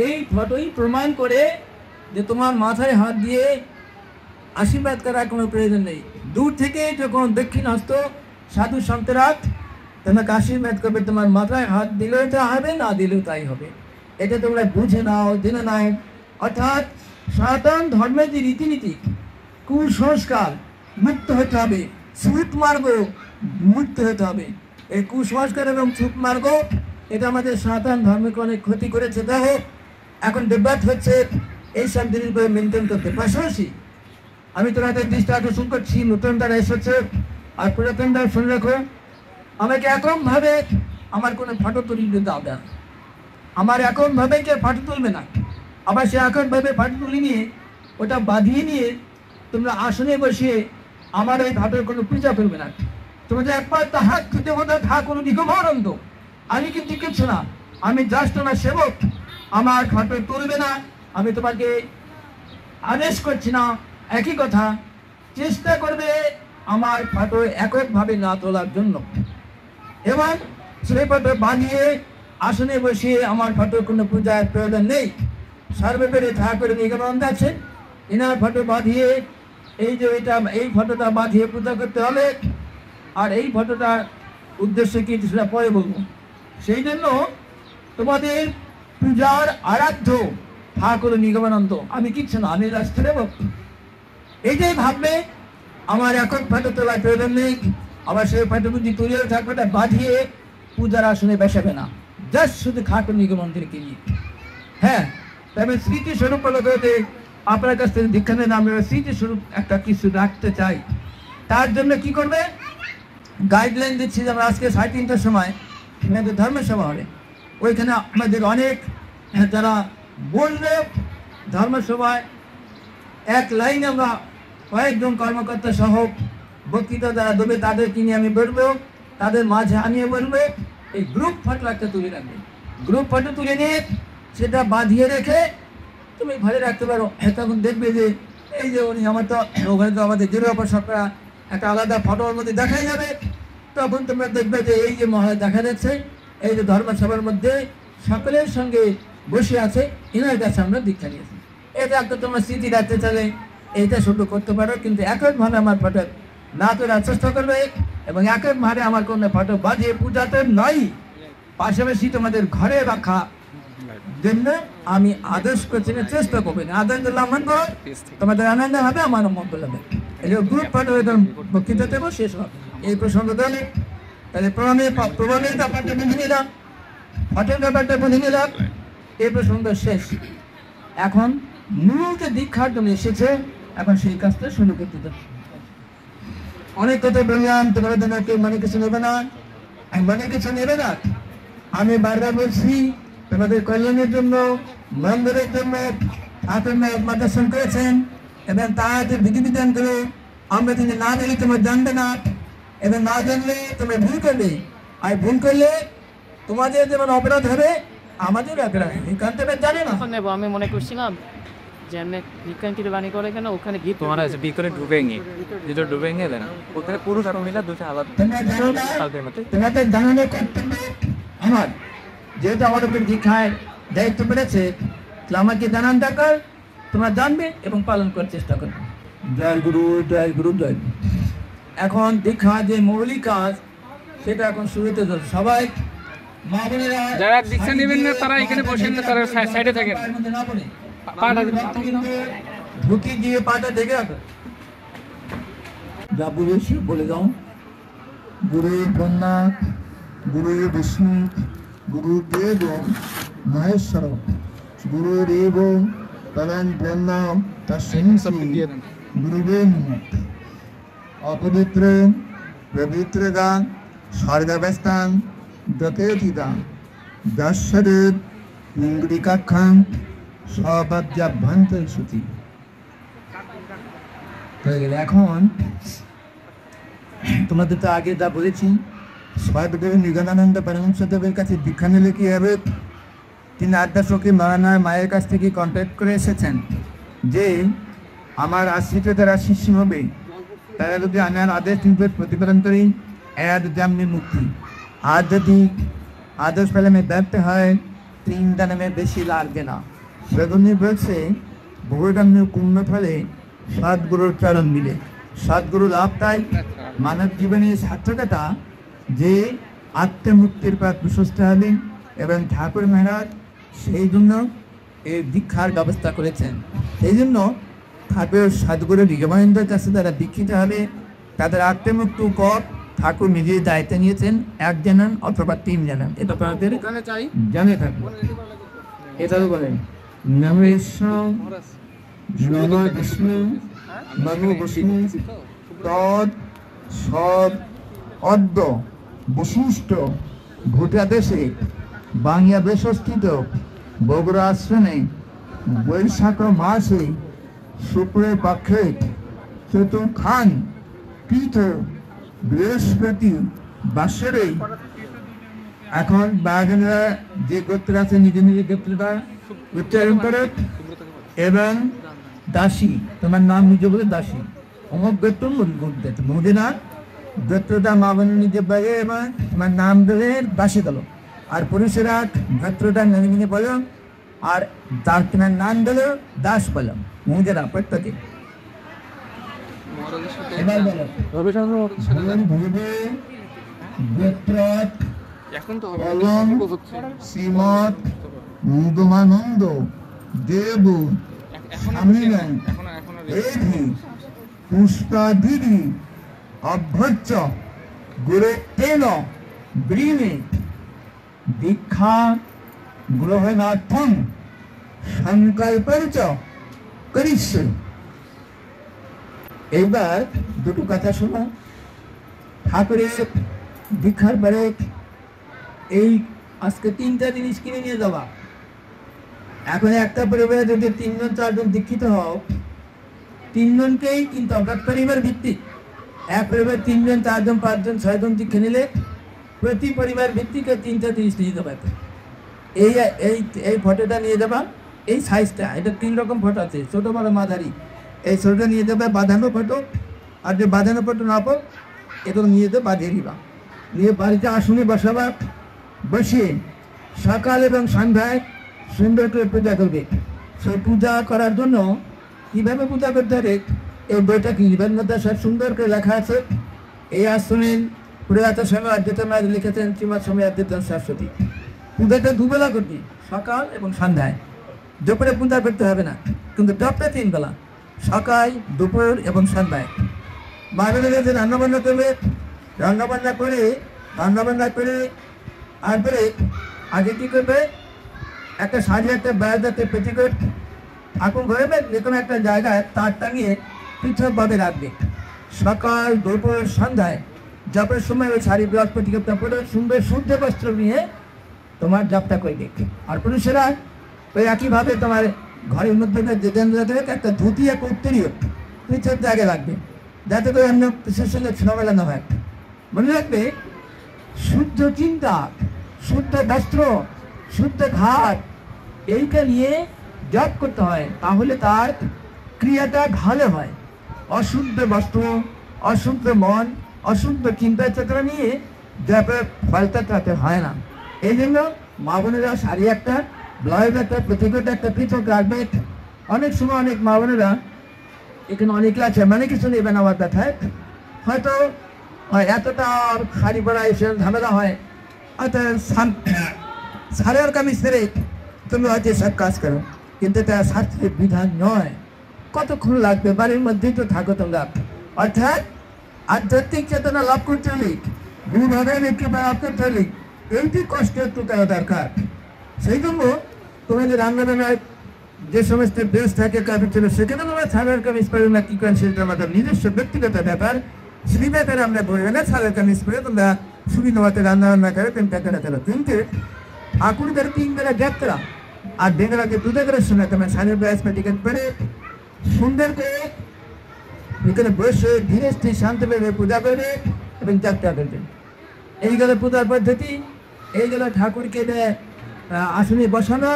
এই ফটোই প্রমাণ করে যে তোমার মাথায় হাত দিয়ে আশীর্বাদ করার কোনো প্রয়োজন নেই। দূর থেকে যখন দক্ষিণ হস্ত সাধু সন্তরা তোমাকে আশীর্বাদ করবে, তোমার মাথায় হাত দিলেও তা হবে, না দিলেও তাই হবে। এটা তোমরা বুঝে নাও, জেনে নাও। অর্থাৎ সনাতন ধর্মের যে রীতিনীতি, কুসংস্কার মুক্ত হতে হবে, ছুট মার্গ মুক্ত হতে হবে। এই কুসংস্কার এবং ছুট মার্গ এটা আমাদের সনাতন ধর্মকে অনেক ক্ষতি করেছে। দেখো এখন ডিবেট হচ্ছে এইসব জিনিসগুলো মেনটেন করতে। পাশাপাশি আমি তোমাদের দৃষ্টি আকর্ষণ করছি, নতুন দ্বারা এসেছে আর পুরাতন দ্বারা শুনে রাখো, আমাকে একমভাবে আমার কোনো ফটো তুলে দাও না, আমার একমভাবে কেউ ফটো তুলবে না। আবার সে একমভাবে ফটো তুলে নিয়ে ওটা বাঁধিয়ে নিয়ে তোমরা আসনে বসিয়ে আমার এই ফটোর কোনো পূজা করবে না। তোমাদের একবার হাত খুঁজে বোধ থা কোনো নিগমানন্দ, আমি কিন্তু কিছু না, আমি জাস্ট তোমার সেবক, আমার ফটো তুলবে না। আমি তোমাকে আদেশ করছি না, একই কথা, চেষ্টা করবে আমার ফটো এককভাবে না তোলার জন্য, এবং সেই ফটো বানিয়ে আসনে বসিয়ে আমার ফটো কোনো পূজার প্রয়োজন নেই। সর্বোপরি ঠাকুর নিগমানন্দ আছে, এনার ফটো বাঁধিয়ে এই যে এই ফটোটা বাঁধিয়ে পূজা করতে হবে। আর এই ফটোটার উদ্দেশ্য কি সেটা পরে বলবো। সেই জন্য তোমাদের পূজার আরাধ্য ঠাকুর নিগমানন্দ, আমি কিচ্ছু না, আমি রাষ্ট্রের ভক্ত। এইটাই ভাববে আমার একক ফটো তোলার প্রয়োজন নেই, আবার সেই ফটো যদি তুলেও থাকবে বাঁধিয়ে পূজার আসনে বসাবে না, জাস্ট শুধু ঠাকুর নিগমানন্দকে নিয়ে। হ্যাঁ, তবে স্মৃতিস্বরূপ বলতে আপনার কাছ থেকে দীক্ষা নেন, আমরা স্মৃতিস্বরূপ একটা কিছু রাখতে চাই। তার জন্য কি করবে? গাইডলাইন দিচ্ছি, যেমন আজকে 3:30টার সময় আমাদের ধর্মসভা হবে, ওইখানে আমাদের অনেক যারা বলবে ধর্মসভায় এক লাইনে আমরা কয়েকজন কর্মকর্তা সহ বক্তৃতা যারা দেবে তাদেরকে নিয়ে আমি বলবো, তাদের মাঝে আনিয়ে বলবে এই গ্রুপ ফটো একটা তুলে রাখবে। গ্রুপ ফটো তুলে নিয়ে সেটা বাঁধিয়ে রেখে তুমি ঘরে রাখতে পারো। তখন দেখবে যে এই যে উনি আমার তো ওখানে তো আমাদের জেলা উপাসকরা একটা আলাদা ফটোর মধ্যে দেখাই যাবে। তখন তোমরা দেখবে যে এই যে মহারাজ দেখা যাচ্ছে, এই যে ধর্মসভার মধ্যে সকলের সঙ্গে বসে আছে, এনার কাছে আমরা দীক্ষা নিয়েছি। এটা একটা তোমরা স্মৃতি রাখতে চাইলে এইটা শুধু করতে পারো, কিন্তু এককভাবে আমার ফটো না তোলার চেষ্টা করবে এবং এককভাবে আমার কোনো ফটো বাজিয়ে পূজাতে নয়, পাশাপাশি তোমাদের ঘরে রাখা জন্য আমি আদেশ করছি, চেষ্টা করবেন আনন্দ মানবো, তোমাদের আনন্দ হবে, আমার মঙ্গল হবে। এই গ্রুপ ফটো বক্তৃতা দেবো, শেষ হবে এই প্রসঙ্গ দলে। তাহলে প্রমাণের ব্যাপারটা বুঝে নিলাম, ফটোর ব্যাপারটা বুঝে নিলাম, এই প্রসঙ্গ শেষ। এখন মূল যে দীক্ষার জন্য এসেছে, এখন সেই কাজটা শুরু করতে দেবো। অনেক কথা বললাম, তোমার জন্য কেউ মনে কিছু নেবে না, আমি মনে কিছু নেবে না। আমি বারবার বলছি তোমাদের কল্যাণের জন্য, মন্দিরের জন্য ঠাকুর মার্গদর্শন করেছেন এবং তাদের বিধিবিধান করে আমরা তিনি না জানি তোমার জানবে না, এবং না জানলে তোমরা ভুল করবে, আর ভুল করলে তোমাদের যেমন অপরাধ হবে আমাদের অপরাধ হবে, কারণ তোমরা জানে না। আমি মনে করছিলাম যে এমনি বিজ্ঞানকে বাণী করে কেন ওখানে গিয়ে তোমার আছে বিকরে ডুবেঙ্গি যেটা ডুবেঙ্গি দেয় না ওখানে পুরুষ আর মহিলা দুটো আলাদা তোমরা জানো না, তাদের মধ্যে তোমাদের জানানোর কর্তব্য আমার, যেহেতু আমার উপর দীক্ষায় দায়িত্ব পেরেছে, আমাকে জানান দরকার, তোমরা জানবে এবং পালন করার চেষ্টা করবে। জয় গুরু, জয় গুরু, জয় গুরু। এখন দীক্ষা যে মৌলিক কাজ সেটা এখন শুরুতে সবাই মা বোনেরা যারা দীক্ষা নেবেন না তারা এখানে বসেন না, তারা সাইডে থাকেন। ঢুকি গিয়ে পাটা দেখে রাখো, যা বলেছি বলে দাও। গুরু ব্রহ্মা, গুরু বিষ্ণু, গুরু দেব মহেশ্বর, গুরু দেব পরম ব্রহ্ম তস্मै গুরুবে নমঃ। অপবিত্র পবিত্র গান স্বর্গাবস্থান দকেতিদান দর্শদের ইন্দ্রিকাক্ষাং সবাভ্যন্তর শ্রুতি হয়ে গেলে। এখন তোমাদের তো আগে যা বলেছি, স্বয়ংদেব নিগমানন্দ পরমহংসদেবের কাছে দীক্ষা নিলে কি হবে, তিনি আদ্যাসখী মহানার মায়ের কাছ থেকে কন্ট্যাক্ট করে এসেছেন যে আমার আশ্রিত যারা শিষ্য হবে তারা যদি আমার আদেশ নির্দেশ প্রতিপালন করি এর যেমনি মুক্তি, আর যদি আদেশ পালনে ব্যর্থ হয় 3 জন্মের বেশি লাগবে না। বেগুনি বলছে বহুগাম্য কুম্ভ ফলে সদ্গুরুর চরণ মিলে, সদ্গুরু লাভটাই মানব জীবনের সার্থকতা, যে আত্মমুক্তির পথ প্রশস্ত হবে। এবং ঠাকুর মহারাজ সেই জন্য এই দীক্ষার ব্যবস্থা করেছেন। সেই জন্য ঠাকুর সদ্গুরু নিগমানন্দের কাছে যারা দীক্ষিত হবে তাদের আত্মমুক্তি পথ ঠাকুর নিজের দায়িত্ব নিয়েছেন, 1 জানান অথবা 3 জানান, এটা আপনাদের জানে থাকবে। এটাও বলেন নমো নমো বিষ্ণু নমো বিষ্ণু তৎ সদ অদ্য বশিষ্ঠ ভূটাদেশে বাংলাদেশস্থিত বগুড়া আশ্রমে বৈশাখ মাসে শুক্রের পক্ষে চতুর্খান পীঠ বৃহস্পতি বাসরে। এখন বাগানেরা যে গোত্র আছে নিজে নিজে গোত্রটা উচ্চারণ করে, এবং দাসী তোমার নাম নিজে বলে দাসী, অমুক গোত্র মদিনা গোত্রটা মা বোন নিজে বলে এবং তোমার নাম ধরে দাসী দিল, আর পুরুষেরা গোত্রটা নিয়ে বলো, আর তার তোমার নাম দিল দাস বলো, মহিলারা প্রত্যেকে। এবার বলো এখন তো শ্রীমৎ নিগমানন্দ দেব স্বামীরান পুষ্পাদিদি অভ্যর্চ গুরুত্বেন ব্রীমে দীক্ষা গ্রহণার্থম সংকল্পঞ্চ করিষ্যে। এইবার দুটো কথা শোনো। ঠাকুরের দীক্ষার পরে এই আজকে 3টা জিনিস কিনে নিয়ে যাওয়া। এখন একটা পরিবারে যদি 3 জন 4 জন দীক্ষিত হও, 3 জনকেই কিন্তু অর্থাৎ পরিবার ভিত্তিক, এক পরিবার 3 জন 4 জন 5 জন 6 জন দীক্ষা নিলে প্রতি পরিবার ভিত্তিক 3টা জিনিস নিয়ে যাবে। এই এই এই ফটোটা নিয়ে যাবা, এই সাইজটা, এটা 3 রকম ফটো আছে, ছোটো বড় মাঝারি। এই ছোটোটা নিয়ে যাবে বাঁধানো ফটো, আর যে বাঁধানো ফটো না পাও এটা নিয়ে যাবে বাঁধিয়ে দিবা, নিয়ে বাড়িতে আসনে বসাবা, বসিয়ে সকাল এবং সন্ধ্যায় সুন্দর করে পূজা করবে। সেই পূজা করার জন্য কিভাবে পূজা করতে হবে এই বইটা কি নিবেন মধ্যে সব সুন্দর করে লেখা আছে। এই আশ্রমের পুরাত সময় অদ্বৈত মায়ের লিখেছেন শ্রীমৎ সময় অদ্বৈত সরস্বতী। পূজাটা দুবেলা করবি, সকাল এবং সন্ধ্যায়। দুপুরে পূজা করতে হবে না, কিন্তু জপটা 3 বেলা, সকাল, দুপুর এবং সন্ধ্যায়। বাইরে যে রান্নাবান্না করবে, রান্নাবান্না করে তারপরে আগে কী করবে, একটা শাড়ি, একটা বেড়াতে পেটিকোট আগুন ধরবে, যে কোনো একটা জায়গায় তার টাঙিয়ে পৃথকভাবে রাখবে। সকাল, দুপুর, সন্ধ্যায় জপের সময় ওই শাড়ি ব্লাউজ পেটিকোটটা পরে সুন্দর শুদ্ধ বস্ত্র নিয়ে তোমার জপটা করবে। আর পুরুষেরা ওই একইভাবে তোমার ঘরের মধ্যে একটা ধুতি, একটা উত্তরীয় পৃথক জায়গায় রাখবে, যাতে করে অন্য কিছুর সঙ্গে ছোঁয়ামেলা না হয়। মনে রাখবে, শুদ্ধ চিন্তা, শুদ্ধ বস্ত্র, শুদ্ধ ঘাট, এইটা নিয়ে জপ করতে হয়, তাহলে তার ক্রিয়াটা ভালো হয়। অশুদ্ধ বস্ত্র, অশুদ্ধ মন, অশুদ্ধ চিন্তা চেতনা নিয়ে জপের ফলটা তাতে হয় না। এই জন্য মা বোনেরা শাড়ি একটা, ব্লাউজ একটা, পেটিকোট একটা পৃথক রাখবে। অনেক সময় অনেক মা বোনেরা, এখানে অনেকে আছে মানে কিছু নেবেন আমার ব্যথায়, হয়তো এতটা শাড়ি পরা এসে ঝামেলা হয়, হয়তো সারের কামিজ ছেড়ে তুমি হয়তো সব কাজ করো, কিন্তু এটা শাস্ত্রের বিধান নয়। কতক্ষণ লাগবে, বাড়ির মধ্যেই তো থাকো তোমরা। অর্থাৎ আধ্যাত্মিক চেতনা লাভ করতে হলে, গুরুভাবের কৃপা লাভ করতে হলে এইটি কষ্ট একটু করা দরকার। সেই জন্য তোমাদের রান্নাবান্নায় যে সমস্ত ড্রেস থাকে কাপড় ছিল, সেখানে তোমরা সারের কামিজ পরে না কি করেন, সেটা আমাদের নিজস্ব ব্যক্তিগত ব্যাপার। সেই ব্যাপারে আমরা বলবো না সারের কামিজ পরে তোমরা সুবিধা মতো রান্না করে তুমি টাকাটা করো। কিন্তু ঠাকুরদের 3 বেলা গ্যাপ করা, আর বেঙ্গলাকে 2 করে শোনা তোমার সারের ব্লাউজ পেটিকোট পরে সুন্দর করে এখানে বসে ধীরে স্থির শান্তভাবে পূজা করবে এবং যাত্রা করবে। এই গেল পূজার পদ্ধতি, এই গেল ঠাকুরকে আসনে বসানো।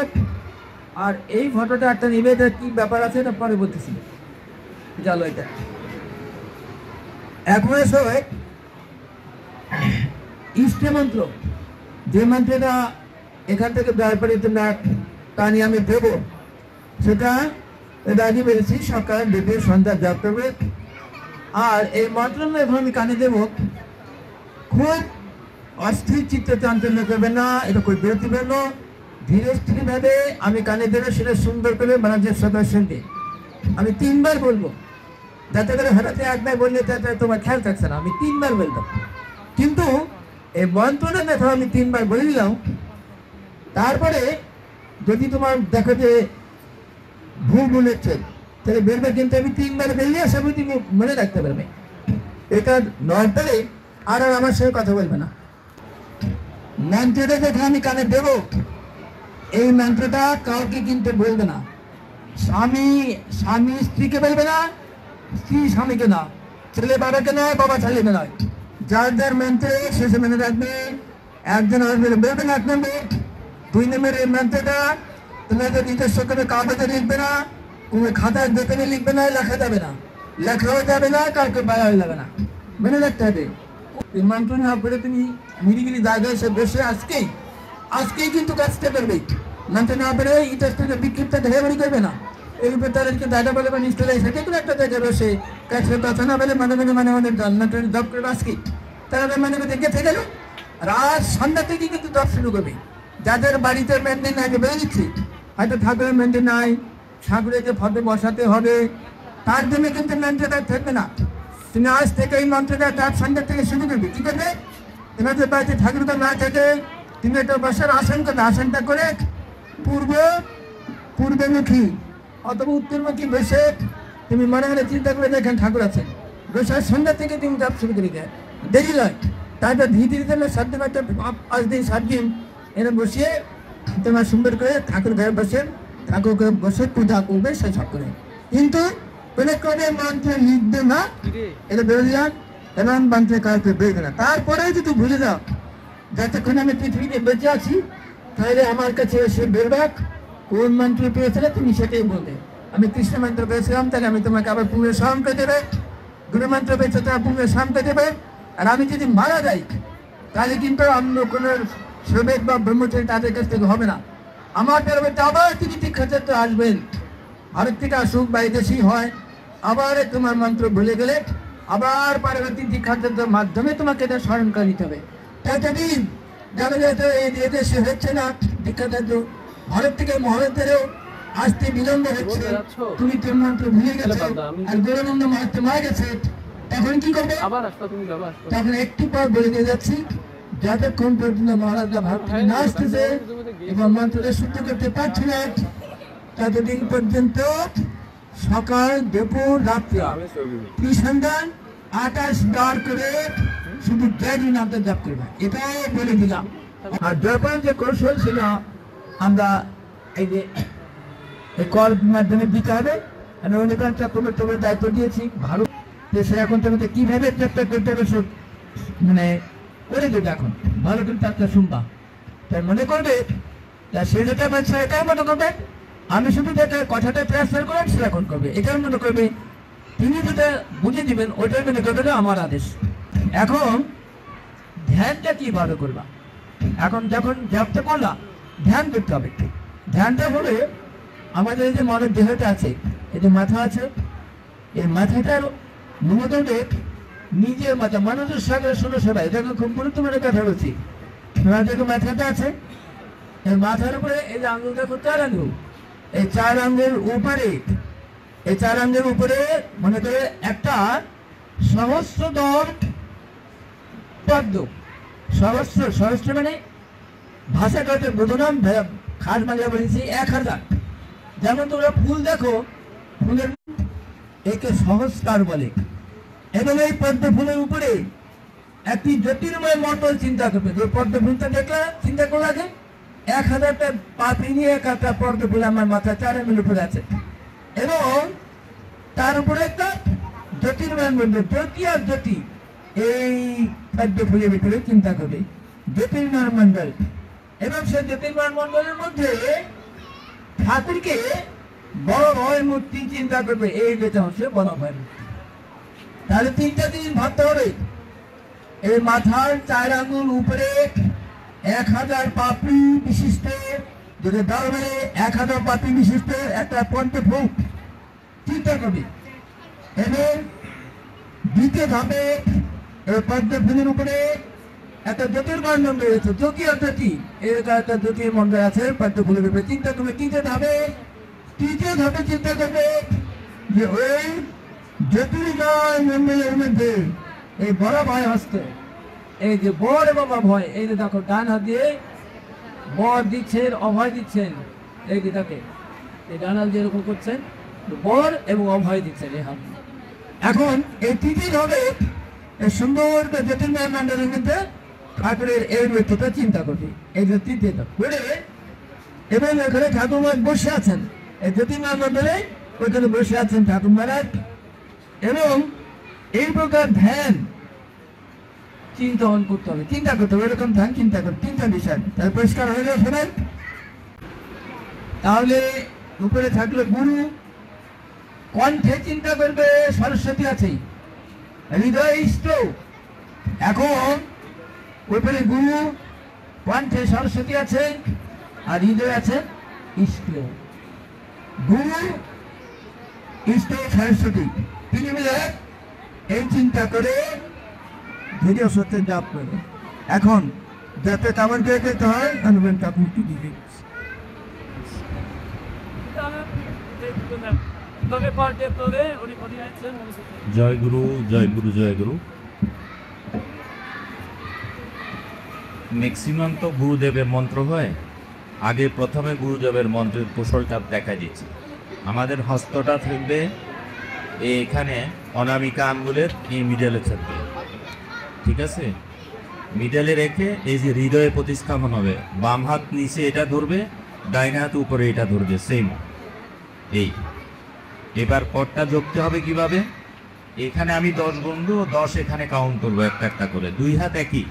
আর এই ফটোটা একটা নিবেদন কি ব্যাপার আছে এটা পরে বলতেছি। চলো, এটা এখন সময় ইষ্টে মন্ত্র, যে মন্ত্রটা এখান থেকে ব্যাপারে তোমরা টানি আমি দেবো, সেটা দাঁড়ি বেড়েছি সকাল, দুপুর, সন্ধ্যা জপ করবে। আর এই মন্ত্র এখন আমি কানে দেবো, খুব অস্থির চিত্তে চাঞ্চল্য করবে না, এটা খুব বিরতি পেল, ধীরে স্থিরভাবে আমি কানে দেবো, সেটা সুন্দর করে মনোযোগ সদস্যকে আমি 3 বার বলবো, যাতে করে হঠাৎ একবার বললে তাতে তোমার খেয়াল থাকছে না। আমি 3 বার বলবো, কিন্তু এই মন্ত্রটা দেখো আমি 3 বার বলে দিলাম। তারপরে যদি তোমার দেখো যে ভুল বলেছে, তাহলে বেরবে, কিন্তু আমি 3 বার বেরিয়ে আসা বুঝি মনে রাখতে পারবে। এটা নর্মালি আর আমার সঙ্গে কথা বলবে না। মন্ত্রটা দেখে আমি কানে দেবো, এই মন্ত্রটা কাউকে কিন্তু বলবে না। স্বামী স্ত্রীকে বলবে না, স্ত্রী স্বামীকে না, ছেলে বাবাকে নয়, বাবা ছেলেকে নয়। যার যার মন্ত্রে শেষে মনে রাখবে, একজন বলবেন 1 নম্বর। 2 নম্বরের এই মন্ত্রটা তোমাদের নিজস্ব করে কাগজে লিখবে না, কোনো খাতার দোকানে লিখবে না, লেখা যাবে না, লেখাও যাবে না, কাউকে বাড়াও যাবে না, মনে রাখতে হবে। এই মন্ত্র না পড়ে তুমি নিরিবিলি জায়গায় এসে বসে আজকেই কিন্তু কাজটা করবে। মন্ত্র না পড়ে ইতিহাসটাকে বিক্ষিপ্ত ধরে করবে না। এই উপর তাদেরকে দাদা বলে বা নিষ্ঠলে সেটা কোনো একটা জায়গায় বসে কাছে কথা না বলে মানে জন্মটা জব করবে। আজকে তারা মানে দেখে গেল, রাত সন্ধ্যা থেকে কিন্তু জব শুরু করবে। যাদের বাড়িতে মেনটেন আগে বেড়ে দিচ্ছি, হয়তো ঠাকুরের মেনটেন নাই, ঠাকুরকে ফটো বসাতে হবে, তার জন্য কিন্তু মন্ত্রটা থাকবে না। তুমি আজ থেকে এই মন্ত্রটা রাত সন্ধ্যা থেকে শুরু করবে। কি করবে? তোমাদের বাড়িতে ঠাকুরটা না থাকে, তুমি একটা বসার আসন করবে, আসনটা করে পূর্বমুখী অথবা উত্তরমুখী বসে তুমি মনে মনে চিন্তা করে দেখেন ঠাকুর আছেন, বসে সন্ধ্যা থেকে তুমি জপ শুরু করে দেয়, দেরি নয়। তারপর ধীরে ধীরে 7 দিন 5 দিন 7 দিন এনে বসিয়ে তোমার সুন্দর করে ঠাকুর ঘরে বসে ঠাকুরকে বসে পূজা করবে সে সব করে। কিন্তু করে মন্ত্রে লিখবে না, এটা বেরো যান, এমন মন্ত্রে কাউকে বেরবে না। তারপরে যদি ভুলে যাও যতক্ষণ আমি পৃথিবীতে বেঁচে আছি, তাহলে আমার কাছে এসে বেরবাক, কোন মন্ত্র পেয়েছিলে তুমি সেটাই বলবে। আমি কৃষ্ণ মন্ত্র পেয়েছিলাম, তাহলে আমি তোমাকে আবার পুণ্য স্মরণ করে দেবে। গুরু মন্ত্র পেয়েছে তারা পুণ্য স্মরণ করে দেবে। আর আমি যদি মারা যাই, তাহলে কিন্তু অন্য কোনো শ্রমিক বা ব্রহ্মচারী তাদের কাছ থেকে হবে না। আমার পরবর্তী আবার তিনি দীক্ষাচার্য আসবেন, ভারত থেকে আসুক বা এদেশেই হয়, আবার তোমার মন্ত্র ভুলে গেলে আবার পরবর্তী দীক্ষার মাধ্যমে তোমাকে এটা স্মরণ করে নিতে হবে। ততদিন যাবে যেহেতু এই এদেশে হচ্ছে না দীক্ষাদান, ভারত থেকে মহারাজদেরও আসতে বিলম্ব হচ্ছে, তুমি তোর মন্ত্র ভুলে গেছো আর গৌরানন্দ মহাত্মা মারা গেছে, তখন কি করবে? আবার আসতো তুমি বাবা আসতো তখন একটু পর বলে দিয়ে যাচ্ছি, যতক্ষণ পর্যন্ত মহারাজরা ভারত থেকে না আসতেছে এবং মন্ত্রটা শুদ্ধ করতে পারছে না, ততদিন পর্যন্ত সকাল দুপুর রাত্রি ত্রিসন্ধান 28 বার করে শুধু জয়গুরু নামটা জপ করবে, এটাও বলে দিলাম। আর জয়পাল যে কৌশল ছিল আমরা এই যে এই কর মাধ্যমে দিতে হবে, আমি অনেকটা তোমার দায়িত্ব দিয়েছি ভারত দেশে, এখন তোমাকে কিভাবে চেষ্টা করতে হবে মানে করে দেবে, এখন ভালো করে তারটা শুনবা, তাই মনে করবে সে যেটা বলছে এটাই মনে করবে, আমি শুধু যেটা কথাটা ট্রান্সফার করেন সেটা এখন করবে, এটাই মনে করবে, তিনি যেটা বুঝে দিবেন ওইটাই মনে করবে আমার আদেশ। এখন ধ্যানটা কিভাবে করবা? এখন যখন জপটা করলাম ধ্যান করতে হবে। ধ্যানটা হলে আমাদের এই যে মনের দেহটা আছে, এই যে মাথা আছে, এই মাথাটার মূলতনে নিজের মাথা মানুষের সাথে শুনে সবাই, এটা খুব গুরুত্বপূর্ণ কথা বলছি। তোমার দেখো মাথাটা আছে, এই মাথার উপরে এই যে আঙুল দেখো 4 আঙুল, এই 4 আঙুলের উপরে, এই 4 আঙুলের উপরে মনে করে একটা সহস্রদল পদ্ম, সহস্র মানে ভাষা করতে বোধনাম খাস বাংলা বলেছি 1000, যেমন তোমরা ফুল দেখো, ফুলের একে সহস্রার বলে, এবং এই পদ্ম ফুলের উপরে একটি জ্যোতির্ময় মন্ডল চিন্তা করবে। যে পদ্ম ফুলটা দেখলে চিন্তা করে আছে 1000টা পাপড়ি নিয়ে 1টা পদ্ম ফুল আমার মাথা 4 আঙুল উপরে আছে, এবং তার উপরে একটা জ্যোতির্ময় মন্ডল, জ্যোতি আর জ্যোতি এই পদ্ম ফুলের ভিতরে চিন্তা করবে জ্যোতির্ময় মন্ডল, এবং সেই জ্যোতির্ময় মন্ডলের মধ্যে ঠাকুরকে বড় ভয় মূর্তি চিন্তা করবে, এই যেটা হচ্ছে বড় ভয় মূর্তি। তাহলে 3টা জিনিস ভাবতে হবে, এই মাথার 4 আঙুল উপরে 1000 পাপড়ি বিশিষ্ট, যদি দাও মানে 1000 পাপড়ি বিশিষ্ট একটা পদ্ম ফুল চিন্তা করবে, এবং দ্বিতীয় ধাপে এই পদ্ম ফুলের উপরে একটা জ্যোতির্ময় মন্দির রয়েছে, জ্যোতি আর জ্যোতি, এরকম একটা জ্যোতির মন্দির আছে পদ্ম ফুলের উপরে চিন্তা করবে। তৃতীয় ধাপে চিন্তা করবে যে ওই জ্যোতির্ময় মন্দিরের মধ্যে এই বড় ভয় হস্তে, এই যে বর এবং অভয়, এই যে দেখো ডান হাত দিয়ে বর দিচ্ছেন, অভয় দিচ্ছেন, এই যে তাকে এই ডান হাত দিয়ে এরকম করছেন, বর এবং অভয় দিচ্ছেন এই হাত। এখন এই তৃতীয় ধাপে এই সুন্দর জ্যোতির্ময় মন্দিরের মধ্যে ঠাকুরের এই নৃত্যটা চিন্তা করবি, এই যে তৃতীয় ধাপ করে, এবং এখানে ঠাকুর মহারাজ বসে আছেন, এই জ্যোতির্ময় মন্দিরে ওইখানে বসে আছেন ঠাকুর মহারাজ, এবং এই প্রকার ধ্যান চিন্তন করতে হবে, চিন্তা করতে হবে, এরকম ধ্যান চিন্তা করতে 3টা বিষয়, তাহলে পরিষ্কার হয়ে যাবে শোনেন। তাহলে উপরে থাকলে গুরু, কণ্ঠে চিন্তা করবে সরস্বতী আছে, হৃদয় ইষ্ট, এখন উপরে গুরু, কণ্ঠে সরস্বতী আছে, আর হৃদয় আছে ইষ্ট। গুরু ইষ্ট সরস্বতী 3 মিলে এই চিন্তা করে ধীরে সত্যি জাপ করবে। এখন যাতে কেমন করে করতে হয় অনুবেন আপনি একটু দিবে। জয় গুরু, জয় গুরু, জয় গুরু। ম্যাক্সিমাম তো গুরুদেবের মন্ত্র হয়, আগে প্রথমে গুরুদেবের মন্ত্রের কৌশলটা দেখা দিচ্ছে। আমাদের হস্তটা থাকবে এখানে অনামিকা আঙ্গুলের এই মিডলে থাকবে, ঠিক আছে? মিডলে রেখে এই যে হৃদয়ে প্রতিস্থাপন হবে, বাম হাত নিচে এটা ধরবে, ডাইন হাত উপরে এটা ধরবে, সেম এই। এবার পটটা যোগতে হবে কিভাবে? এখানে আমি 10 গুনবো, 10 এখানে কাউন্ট করবো একটা একটা করে, 2 হাত একই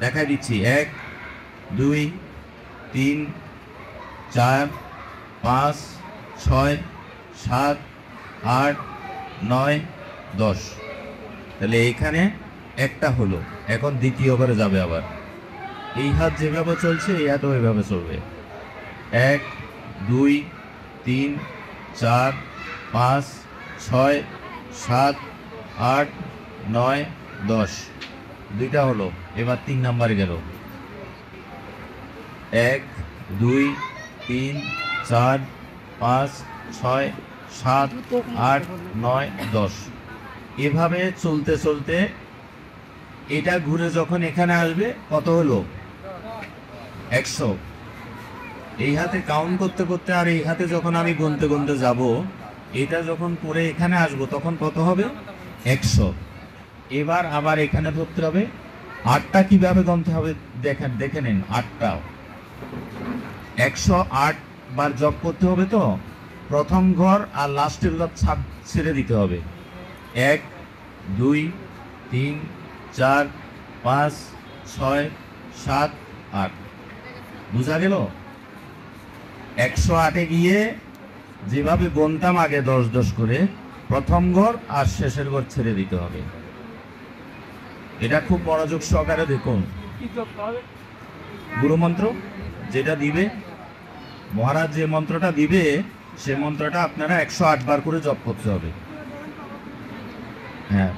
দেখা দিচ্ছি, 1 2 3 4 5 6 7 8 9 10। তাহলে এইখানে একটা হলো, এখন দ্বিতীয় করে যাবে আবার, এই হাত যেভাবে চলছে এই হাতও এভাবে চলবে, 1 2 3 4 5 6 7 8 9 10 দুইটা হলো। এবার 3 নাম্বারে গেল। 1 2 3 4 5 6 7 8 9 10 এভাবে চলতে চলতে এটা ঘুরে যখন এখানে আসবে কত হলো? 100। এই হাতে কাউন্ট করতে করতে আর এই হাতে যখন আমি গুনতে গুনতে যাব, এটা যখন পরে এখানে আসবো তখন কত হবে? 100। এবার আবার এখানে ধরতে হবে। 8টা কিভাবে গুনতে হবে দেখে নিন। 8টা 108 বার যোগ করতে হবে। তো প্রথম ঘর আর লাস্টের ঘর ছেড়ে দিতে হবে। 1 2 3 4 5 6 7 8 বুঝা গেল? 108-এ গিয়ে যেভাবে গুনতাম আগে 10 10 করে, প্রথম ঘর আর শেষের ঘর ছেড়ে দিতে হবে। এটা খুব মনোযোগ সহকারে দেখুন। গুরুমন্ত্র যেটা দিবে মহারাজ, যে মন্ত্রটা দিবে সে মন্ত্রটা আপনারা 108 বার করে জপ করতে হবে। হ্যাঁ,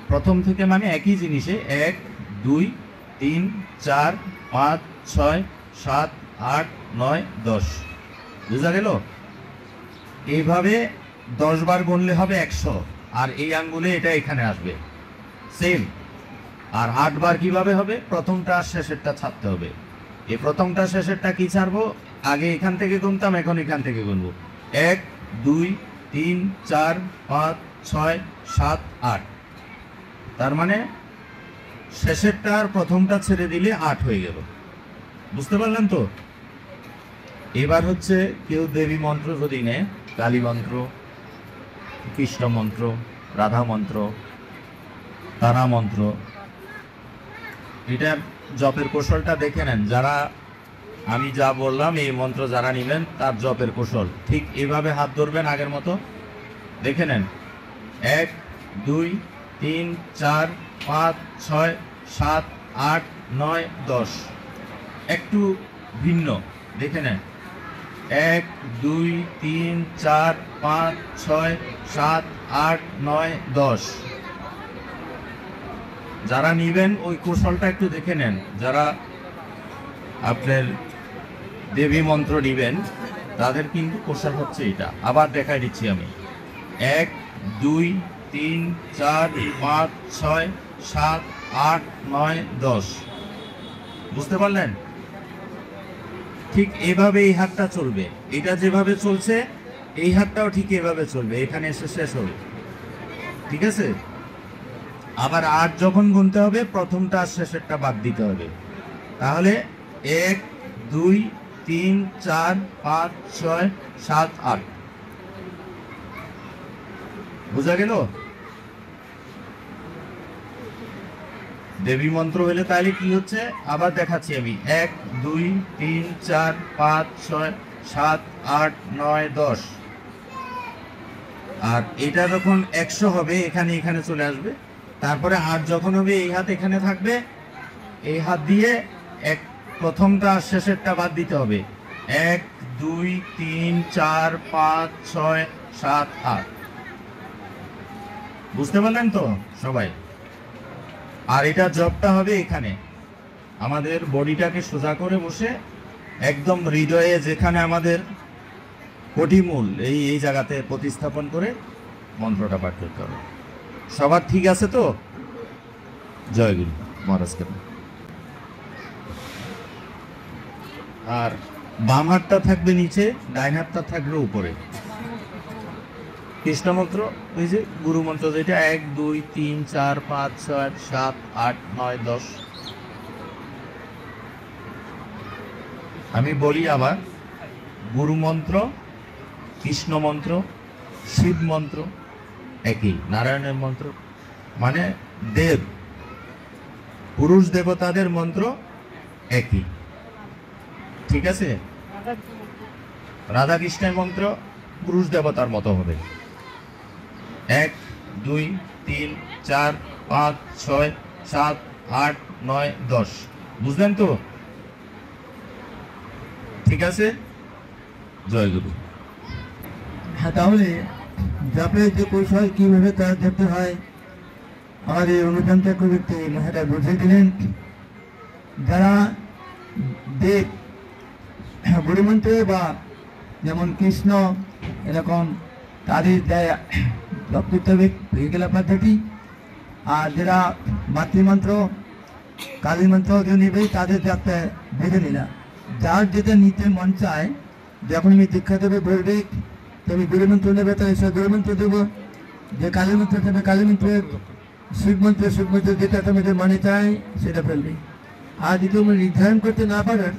প্রথম থেকে মানে একই জিনিসে 1 2 3 4 5 6 7 8 9 10 বুঝা গেল? এইভাবে 10 বার গুনলে হবে 100, আর এই আঙ্গুলে এটা এখানে আসবে সেম। আর 8 বার কিভাবে হবে? প্রথমটা আর শেষেরটা ছাড়তে হবে। এই প্রথমটা শেষেরটা কি ছাড়বো? আগে এখান থেকে গুনতাম, এখন এখান থেকে গুনবো। 1 2 3 4 5 6 7 8। তার মানে শেষেরটা আর প্রথমটা ছেড়ে দিলে 8 হয়ে গেল। বুঝতে পারলেন তো? এবার হচ্ছে কেউ দেবী মন্ত্র যদি নেয়, কালী মন্ত্র, কৃষ্ণ মন্ত্র, রাধা মন্ত্র, তারা মন্ত্র, এটার জপের কৌশলটা দেখে নেন। যারা আমি যা বললাম এই মন্ত্র যারা নিবেন তার জপের কৌশল ঠিক এভাবে হাত ধরবেন আগের মতো। দেখে নেন। 1 2 3 4 5 6 7 8 9 10। একটু ভিন্ন দেখে নেন। 1 2 3 4 5 6 7 8 9 10। যারা নিবেন ওই কৌশলটা একটু দেখে নেন। যারা আপনার দেবী মন্ত্র নিবেন তাদের কিন্তু কৌশল হচ্ছে এটা। আবার দেখাই দিচ্ছি আমি। 1 2 3 4 5 6 7 8 9 10। বুঝতে পারলেন? ঠিক এভাবে এই হাতটা চলবে। এটা যেভাবে চলছে এই হাতটাও ঠিক এভাবে চলবে, এখানে এসে শেষ হবে। ঠিক আছে? আবার 8 যখন গুনতে হবে প্রথমটা আর শেষেরটা বাদ দিতে হবে। তাহলে 1 2 3 4 5 6 7 8। বুঝা গেল? দেবী মন্ত্র হলে তাহলে কি হচ্ছে আবার দেখাচ্ছি আমি। 1 2 3 4 5 6 7 8 9 10। আর এটা যখন 100 হবে এখানে এখানে চলে আসবে। তারপরে 8 যখন হবে এই হাত এখানে থাকবে, এই হাত দিয়ে প্রথমটা শেষেরটা বাদ দিতে হবে। 1 2 3 4 5 6 7 8। বুঝতে পারলেন তো সবাই? আর এটা জবটা হবে এখানে আমাদের বডিটাকে সোজা করে বসে একদম হৃদয়ে, যেখানে আমাদের কোটিমূল এই জায়গাতে প্রতিস্থাপন করে মন্ত্রটা পাঠ করতে হবে। সবার ঠিক আছে তো? জয় গুরু মহারাজকে। আর বাম হাতটা থাকবে নিচে, ডাইন হাতটা থাকবে উপরে। কৃষ্ণ মন্ত্র ওই যে গুরু মন্ত্র যেটা 1 2 3 4 5 6 7 8 9 10। আমি বলি আবার, গুরু মন্ত্র, কৃষ্ণ মন্ত্র, শিব মন্ত্র একই, নারায়ণের মন্ত্র মানে দেব, পুরুষ দেবতাদের মন্ত্র একই। ঠিক আছে? রাধা কৃষ্ণের মন্ত্র পুরুষ দেবতার মতো হবে। 1 2 3 4 5 6 7 8 9 10। বুঝলেন তো? ঠিক আছে? জয় গুরু। হ্যাঁ, তাহলে জাপের যে কৌশল কীভাবে তার যেতে হয় আমার এই অনুদানটা ব্যক্তি মহারা বুঝিয়ে দিলেন। যারা দেব গুরুমন্ত্রে বা যেমন কৃষ্ণ এরকম তাদের দেয় জপ করতে হবে এগুলো পদ্ধতি। আর যারা মাতৃমন্ত্র কালী মন্ত্র যে নেবে তাদের যাতে বেঁধে নিলাম। যার যেটা নিতে মন চায়, যখন আমি দীক্ষা দেবে বলবে তুমি গুরুমন্ত্র নেবে তো এসে গুরুমন্ত্র দেবো, যে কালী মন্ত্র দেবে কালী মন্ত্রের, শিব মন্ত্র যেটা তোমাদের মনে চায় সেটা ফেলবে। আর যদি তুমি নির্ধারণ করতে না পারেন,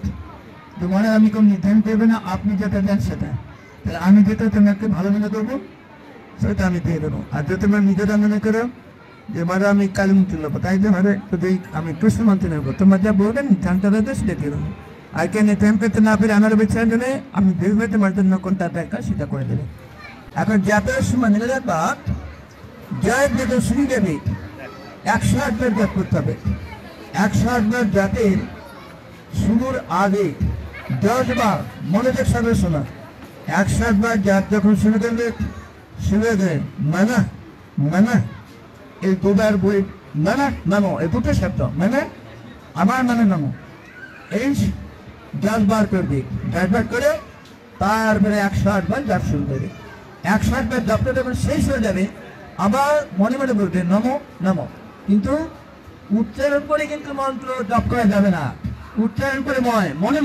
তোমার আমি কোনো নির্ধারণ করবে না, আপনি যেটা দেন সেটা, তাহলে আমি যেটা তোমাকে ভালো মনে করবো সেটা আমি দিয়ে দেবো। আর যদি তোমরা নিজেরা মনে করো যে মারা আমি কালী মন্ত্র নেবো, তাই যে মারে যদি আমি কৃষ্ণ মন্ত্র নেবো, তোমার যা বলবেন নির্ধারণটা দেবে সেটা দিয়ে দেবো। আর কে নির্ধারণ করতে না পেরে আমার বিচার জন্য আমি দেখবে তোমার জন্য কোনটা দরকার সেটা করে দেবে। এখন যাতায়াত সময় মনে রাখবা, জয় যেটা শুরু দেবে 108 বার জাপ করতে হবে। 108 বার জাতের শুরুর আগে 10 বার মনোযোগ সাথে শোনা। 108 বার জাত যখন শুরু করবে, শুরু দেয় মানা মানা, এই দুবার বই মানা নামো, এই দুটো শব্দ মানে আমার মানে নামো, এই 10 বার করবে। 10 বার করে তারপরে 108 বার জাপ শুরু করবে। 108 বার জাপটা যখন শেষ হয়ে যাবে, আবার মনে মনে বলবে নমো নমো। কিন্তু উচ্চারণ করে কিন্তু মন্ত্র জপ করা যাবে না, উচ্চারণ করে মনে মনে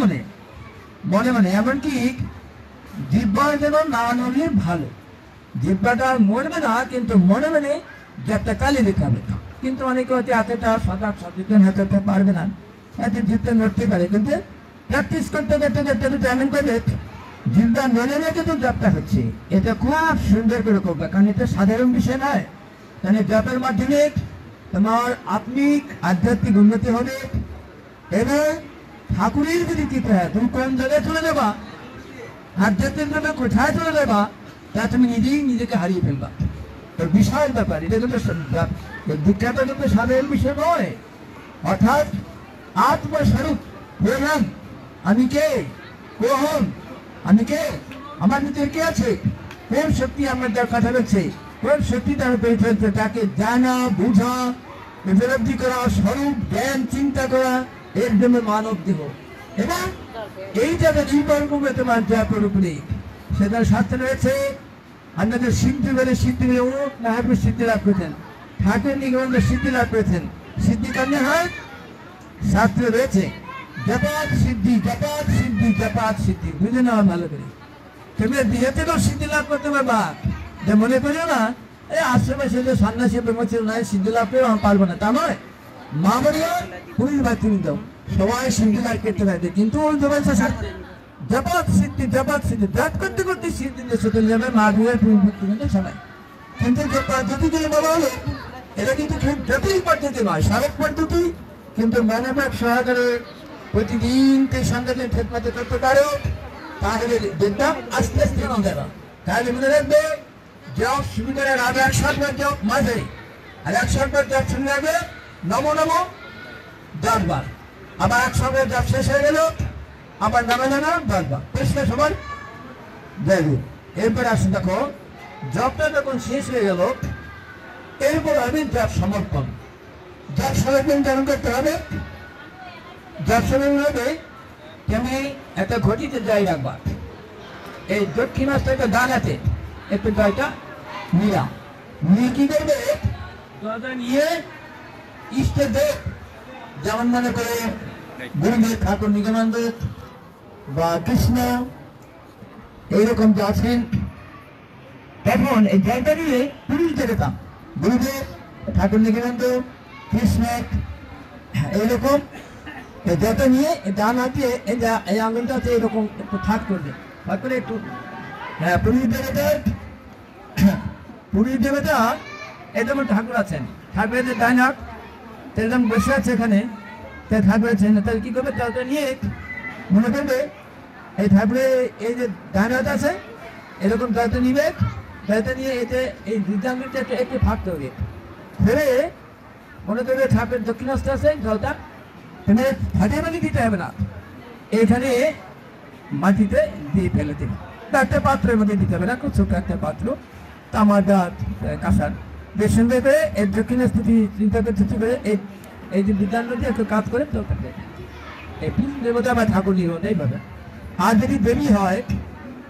মনে মনে। এমনকি জিহ্বা যেন না নড়লে ভালো, জিহ্বাটা মরবে না কিন্তু মনে মনে জপটা কালি দিতে হবে। কিন্তু অনেকে হয়তো এতটা সচেতন হতে পারবে না, এত জিভটা নড়তে পারে, কিন্তু প্র্যাকটিস করতে করতে করতে এমন করবে জিহ্বা নড়ে না কিন্তু জপটা হচ্ছে। এটা খুব সুন্দর করে করবে, কারণ এটা সাধারণ বিষয় নয়। মানে জপের মাধ্যমে তোমার আত্মিক আধ্যাত্মিক উন্নতি হবে এবং ঠাকুরের যদি চিন্তা হয় তুমি কোন জায়গায় চলে যাবা, আধ্যাত্মিকভাবে কোথায় চলে যাবা, তা তুমি নিজেই নিজেকে হারিয়ে ফেলবা। তো বিশাল ব্যাপার এটা, কিন্তু দীক্ষাটা কিন্তু সাধারণ বিষয় নয়। অর্থাৎ আত্মস্বরূপ বললাম আমি কে, কখন আমি কে, আমার ভিতরে কে আছে, কোন শক্তি আমার যার কথা রয়েছে, কোন শক্তি তার পেয়ে ফেলছে, তাকে জানা বোঝা উপলব্ধি করা, স্বরূপ জ্ঞান চিন্তা করা, এর জন্য মানব দেহ। এবং এই যাতে জীবন করবে তোমার জাপের উপরে, সেটার শাস্ত্র রয়েছে। আপনাদের সিদ্ধি বলে সিদ্ধি বলে অমুক নাহাপুর সিদ্ধি লাভ করেছেন, ঠাকুর নিগমন সিদ্ধি লাভ করেছেন। সিদ্ধি কারণে হয় শাস্ত্রে রয়েছে জাপাত সিদ্ধি জাপাত সিদ্ধি জাপাত সিদ্ধি, বুঝে নেওয়া ভালো করে। তুমি বিয়ে থেকেও সিদ্ধি লাভ করতে পারবা, যে মনে করিও না এই আশেপাশে যে সন্ন্যাসী প্রেমছিল নাই সিদ্ধি লাভ করে আমি পারবো না, তা নয়। মা বলিও পুরীর বা তুমি দাও, সবাই সিদ্ধি লাভ করতে পারবে, কিন্তু ওই জবাই জাপাত সিদ্ধি জাত করতে করতে সিদ্ধি চলে যাবে মা বিয়ের সবাই। কিন্তু যে পদ্ধতিগুলি বলা হলো এটা কিন্তু খুব জটিল পদ্ধতি নয়, সহজ পদ্ধতি, কিন্তু মানবিক সহকারে প্রতিদিন সন্ধ্যাকে খেদমতে করতে পারো, তাহলে দেখতাম আস্তে আস্তে যাবে। তাহলে মনে রাখবে জব শুরু করে আগে 108 বার জব মাঝে, আর 108 বার জব শুরু রাখবে নমো নমো 10 বার, আবার 108 বার জব শেষ হয়ে গেল আবার নামে নামা 10 বার, পরিষ্কার সবার দেখবে। এরপরে আসুন দেখো, জবটা যখন শেষ হয়ে গেল এরপর আমি জব সমর্পণ। জব সমর্পণ কেমন করতে হবে? জব সমর্পণ হবে তুমি একটা ঘটিতে যাই রাখবা, এই দক্ষিণ হস্তে একটা দান আছে, একটু জয়টা নিলাম, নিয়ে কি করবে জয়টা নিয়ে ইষ্টে দেব, যেমন মনে করে গুরুদেব ঠাকুর নিগমানন্দ বা কৃষ্ণ এইরকম যে আছেন, তখন এই জয়টা নিয়ে পুরীতে যেতাম, গুরুদেব ঠাকুর নিগমানন্দ কৃষ্ণ এইরকম জয়টা নিয়ে ডান হাতে এই আঙুলটাতে এরকম একটু থাক করবে, তারপরে একটু হ্যাঁ পুরীর দেবতা এরকম ঠাকুর আছেন, ঠাকুরের যে ডান হাত সেরকম বসে আছে এখানে, তাই ঠাকুর আছেন, তাহলে কি করবে জলটা নিয়ে মনে করবে এই ঠাকুরের এই যে ডান হাত আছে এরকম জলটা নিবে, জলটা নিয়ে এতে এই বৃদ্ধাঙ্গুলটা একটু ফাঁকতে হবে, ফেলে মনে করবে ঠাকুরের দক্ষিণ হস্তে আছে জলটা তুমি ফাটিয়ে দিতে হবে না, এখানে মাটিতে দিয়ে ফেলে দেবে। একটা পাত্রের মধ্যে দিতে হবে না, খুব ছোট একটা পাত্র, তামার দাঁত কাঁসার বেসন দেবে। এর দক্ষিণ স্থিতি চিন্তা করতে হবে, এই যে বিধান নদী একটু কাজ করে তো এই পিসের মধ্যে আবার ঠাকুর নিয়ে এইভাবে। আর যদি দেরি হয়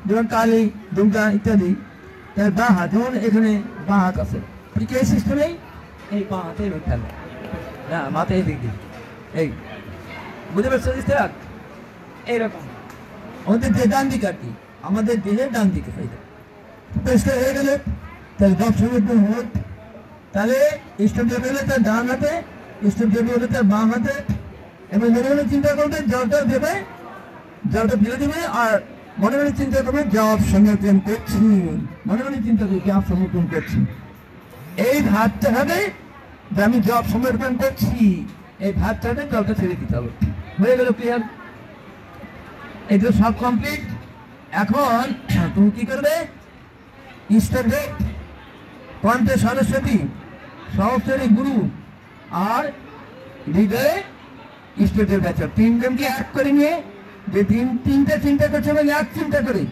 যেমন কালী দুর্গা ইত্যাদি, তার বাঁ হাত, যেমন এখানে বাঁ হাত আছে, ঠিক এই সিস্টেমেই এই বাঁ হাতে ফেলে না, মাথায় দিক দিই, এই বুঝতে পারছো? এইরকম আমাদের যে ডান দিক আর কি, আমাদের দেহের ডান দিকে হয়ে যায়। পরিষ্কার হয়ে গেলে তাহলে দর্শনের হোক, তাহলে ইষ্টদেব হলে তার ডান হাতে, ইষ্টদেব হলে তার বাঁ হাতে, এবং মনে মনে চিন্তা করবে জলটা দেবে, জলটা ফেলে দেবে, আর মনে মনে চিন্তা করবে জব সমর্পণ করছি, মনে মনে চিন্তা করবে জব সমর্পণ করছি। এই ভাতটা হবে যে আমি জব সমর্পণ করছি, এই ভাতটা হবে, জলটা ছেড়ে দিতে হবে। হয়ে গেল ক্লিয়ার? এই তো সব কমপ্লিট। এখন তুমি কি করবে? ইষ্টদেব, কণ্ঠে সরস্বতী, সহস্রী গুরু, আর হৃদয়ে ইষ্টদেব আছে, তিনজনকে এক করে নিয়ে যে তিনটা চিন্তা করছে বলে এক চিন্তা করে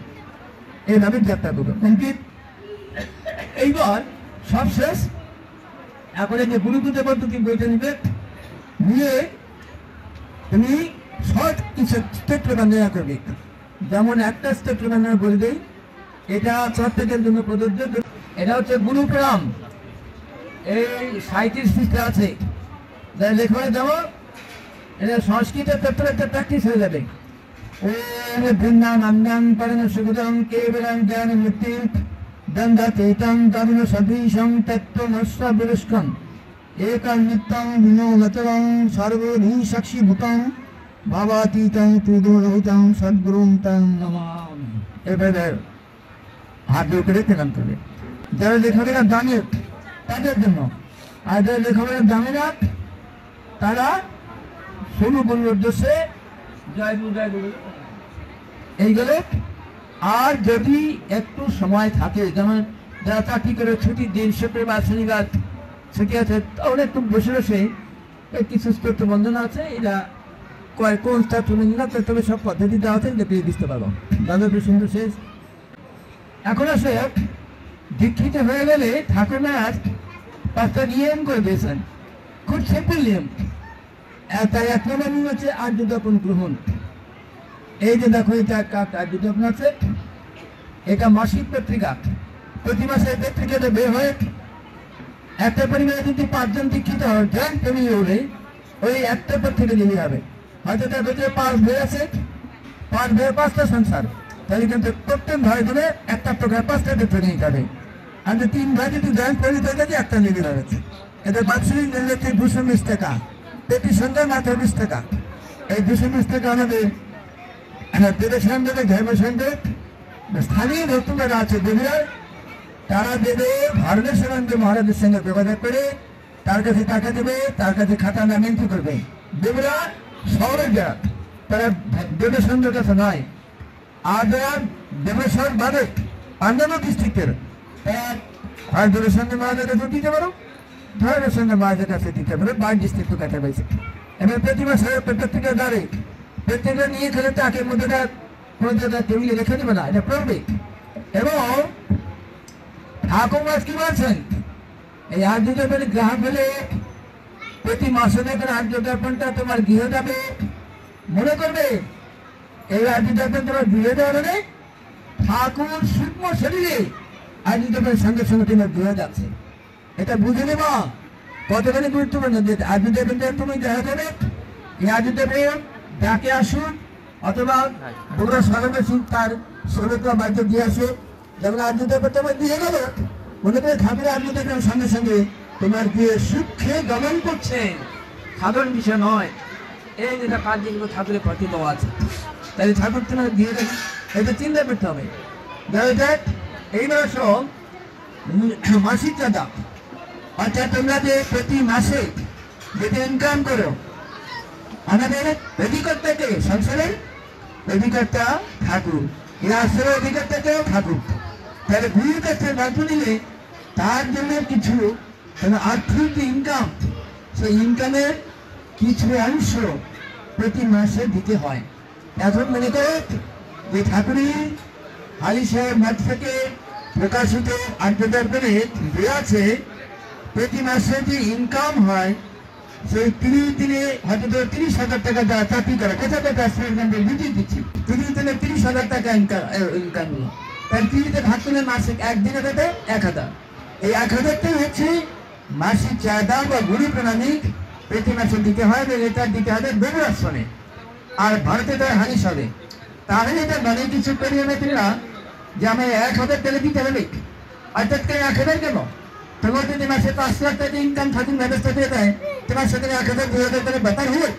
এইভাবে যাত্রা করবে কমপ্লিট। এইবার সব শেষ। এখন এই যে গুরুপুজো পদ্ধতি বইটা নিবে, নিয়ে তুমি শর্ট কিছু স্টেপ বর্ণনা করবে। যেমন একটা স্টেপ বর্ণনা বলে দেই, এটা প্রত্যেকের জন্য প্রযোজ্য। এটা হচ্ছে গুরু প্রণাম, এই 37 পৃষ্ঠা আছে, যারা লেখনে দেবো, এটা সংস্কৃতের ক্ষেত্রে একটা প্র্যাকটিস হয়ে যাবে। ওম বৃন্দান অঙ্গাং পরম সুগতং কেবলং জ্ঞান মুক্তি দন্দাতীতং তরুণ সদৃশং তত্ত্বমস্য বিরস্কং একং নিত্যং বিনোদতং সর্বধি সাক্ষীভূতং ভাবাতীতং ত্রিদোরহিতং সদ্গুরুং তং নমামি। এবারে হাত দিয়ে করে প্রণাম করবে। যারা লেখকেরা জানে তাদের জন্য, আর যারা লেখকেরা জানে না তারা শুরু বলুর উদ্দেশ্যে জয় গুরু জয় গুরু এইগুলো। আর যদি একটু সময় থাকে, যেমন যারা চাকরি করে ছুটির দিন শুক্রবার শনিবার ছুটি আছে, তাহলে একটু বসে বসে কিছু স্তোত্র বন্দনা আছে, এরা কোন স্টার তুলে নিলাম, তবে সব পদ্ধতি দেওয়া আছে, পেয়ে দিতে পারবো। দাদা সুন্দর শেষ। এখন আসে দীক্ষিত হয়ে গেলে ঠাকুরমার 5টা নিয়ম করে দিয়েছেন, খুব সিম্পল নিয়ম। তাই 1 নম্বর নিয়ম হচ্ছে আর্য দর্পণ গ্রহণ। এই যে দেখো, এটা একটা আর্য দর্পণ আছে, এটা মাসিক পত্রিকা, প্রতি মাসে পত্রিকাটা বের হয়। একটা পরিবারে যদি 5 জন দীক্ষিত হয়, জয়েন্ট ফ্যামিলি হলে ওই একটা পত্রিকা দিতে হবে। হয়তো তার ভেতরে 5 ভাই আছে, 5 ভাইয়ের 5টা সংসার, তাহলে কিন্তু প্রত্যেক ভাই ধরে একটা প্রকার 5টা পত্রিকা নিতে হবে। আর 3 ভাই যদি জয়েন্ট ফ্যামিলি থাকে, একটা নিতে হবে। এটা বাৎসরিক নিলে 220 টাকা, প্রতি সন্ধ্যায় মাত্র 20 টাকা। এই 220 টাকা আমাদের স্থানীয় ভক্তরা আছে দেবীরা, তারা দেবে ভারতেশ্বরানন্দ মহারাজের সঙ্গে যোগাযোগ করে তার কাছে টাকা দেবে, তার কাছে খাতা নাম এন্ট্রি করবে। দেবীরা শহরের যারা, তারা দেবেশ্বরের কাছে নয়। আর যারা দেবেশ্বর বাদে অন্যান্য ডিস্ট্রিক্টের, আর দেবেশ্বরের মহারাজের কাছে দিতে পারো, দেবেশ্বরের মহারাজের কাছে দিতে পারো, 22 ডিস্ট্রিক্ট কাছে পাইছে। এবার প্রতি মাসে প্রত্যেকটা দাঁড়ে প্রত্যেকটা নিয়ে খেলে তাকে মধ্যে কোনো জায়গায় টেবিলে রেখে দেবে না, এটা পড়বে। এবং ঠাকুর কি বলছেন, এই আর্য দর্পণ গ্রাহক হলে প্রতি মাসে দেখেন আর্য দর্পণটা তোমার গৃহে যাবে। মনে করবে এই আর্য দর্পণ তোমার গৃহে যাওয়া মানে ঠাকুর সূক্ষ্ম শরীরে আর্য দর্পণের সঙ্গে সঙ্গে তোমার গৃহে যাচ্ছে। এটা বুঝে নেব কতখানি গুরুত্বপূর্ণ। আর্য দর্পণটা তুমি দেখা যাবে, এই আর্য দর্পণ ডাকে আসুন, অথবা পুরো সরবে তার সরবটা বাড়িতে দিয়ে আসে। যেমন আর্য দর্পণ তোমার দিয়ে গেল, মনে করে ঠাকুরের আর্য দর্পণের সঙ্গে সঙ্গে তোমার গিয়ে সুখে গমন করছে, সাধারণ বিষয় নয়। এই যেটা 5 দিনগুলো ঠাকুরের প্রতি দেওয়া আছে, তাই ঠাকুর তোমার দিয়ে দেবে, এটা চিন্তা করতে হবে। এইবার সব মাসিক চাঁদা, অর্থাৎ তোমরা যে প্রতি মাসে যেটা ইনকাম করো, আমাদের অধিকর্তা কে? সংসারের অধিকর্তা ঠাকুর, এই আশ্রয়ের অধিকর্তা কেউ? ঠাকুর। তাহলে গুরুর কাছে দায়িত্ব নিলে তার জন্য কিছু আর্থিক ইনকাম, সেই ইনকামের কিছু অংশ প্রতি মাসে দিতে হয়। এখন মনে করে যে ঠাকুরই আলী সাহেব মাঠ থেকে প্রকাশিত আন্তর্জাতিক দেওয়া আছে প্রতি মাসে যে ইনকাম হয় সেই 30 দিনে হয়তো 30,000 টাকা দেওয়া চাকরি করে কোথা থেকে বুঝিয়ে দিচ্ছি 30 দিনে 30,000 টাকা ইনকাম নিয়ে তার 30তে ভাগ করলে মাসিক একদিনে দেবে 1,000 এই 1,000টাই হচ্ছে মাসিক চাঁদা বা গুরু প্রণামী প্রতি মাসে দিতে হয় এবং এটা দিতে হবে বেগুরাসনে আর ভারতে দেয় হানি সালে তাহলে এটা মানে কিছু করিয়ে না যে আমি 1,000 টাকা দিতে হবে অর্থাৎ 1,000 কেন তোমার যদি মাসে 5 লাখ টাকা ইনকাম ঠাকুর ব্যবস্থা করে দেয় তোমার সাথে 1,000 2,000 টাকা বেতন হয়ে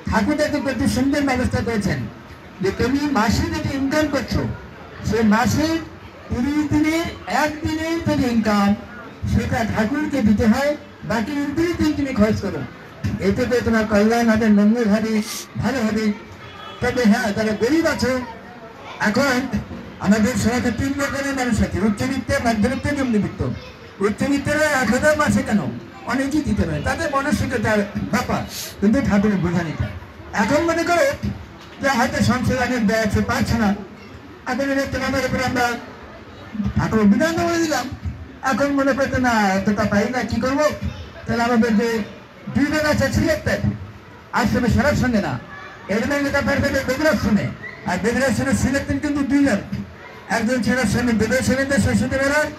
ঠাকুরটা তো করতে সুন্দর ব্যবস্থা করেছেন যে তুমি মাসে যেটা ইনকাম করছো সে মাসে 30 দিনে একদিনে যদি ইনকাম সেটা ঠাকুরকে দিতে হয় বাকি 29 দিন তুমি খরচ করো এতে তো তোমার কল্যাণ হবে মঙ্গল হবে ভালো হবে তবে হ্যাঁ তারা গরিব আছো এখন আমাদের সমাজে 3 রকমের মানুষ আছে উচ্চবিত্ত মধ্যবিত্ত নিম্নবিত্ত উচ্চবিত্তরা 1,000 মাসে কেন অনেকই দিতে পারে তাদের মানসিকতার ব্যাপার কিন্তু ঠাকুরের বোঝানিটা এখন মনে করো যে হয়তো সংশোধনের ব্যয় আছে পারছে না এখন তোমাদের উপরে আমরা ঠাকুর বিধান বলে দিলাম এখন মনে করতে না এতটা পাই না কি করবো তাহলে আমাদের যে 2 জন আছে সিলেক্টেড আশ্রমে সরার সঙ্গে না এর এটা পারবে বেগুলার শুনে আর বেগুলার শুনে সিলেক্টেড কিন্তু 2 জন একজন ছেলের সঙ্গে বেদের সঙ্গে শাসিত মহারাজ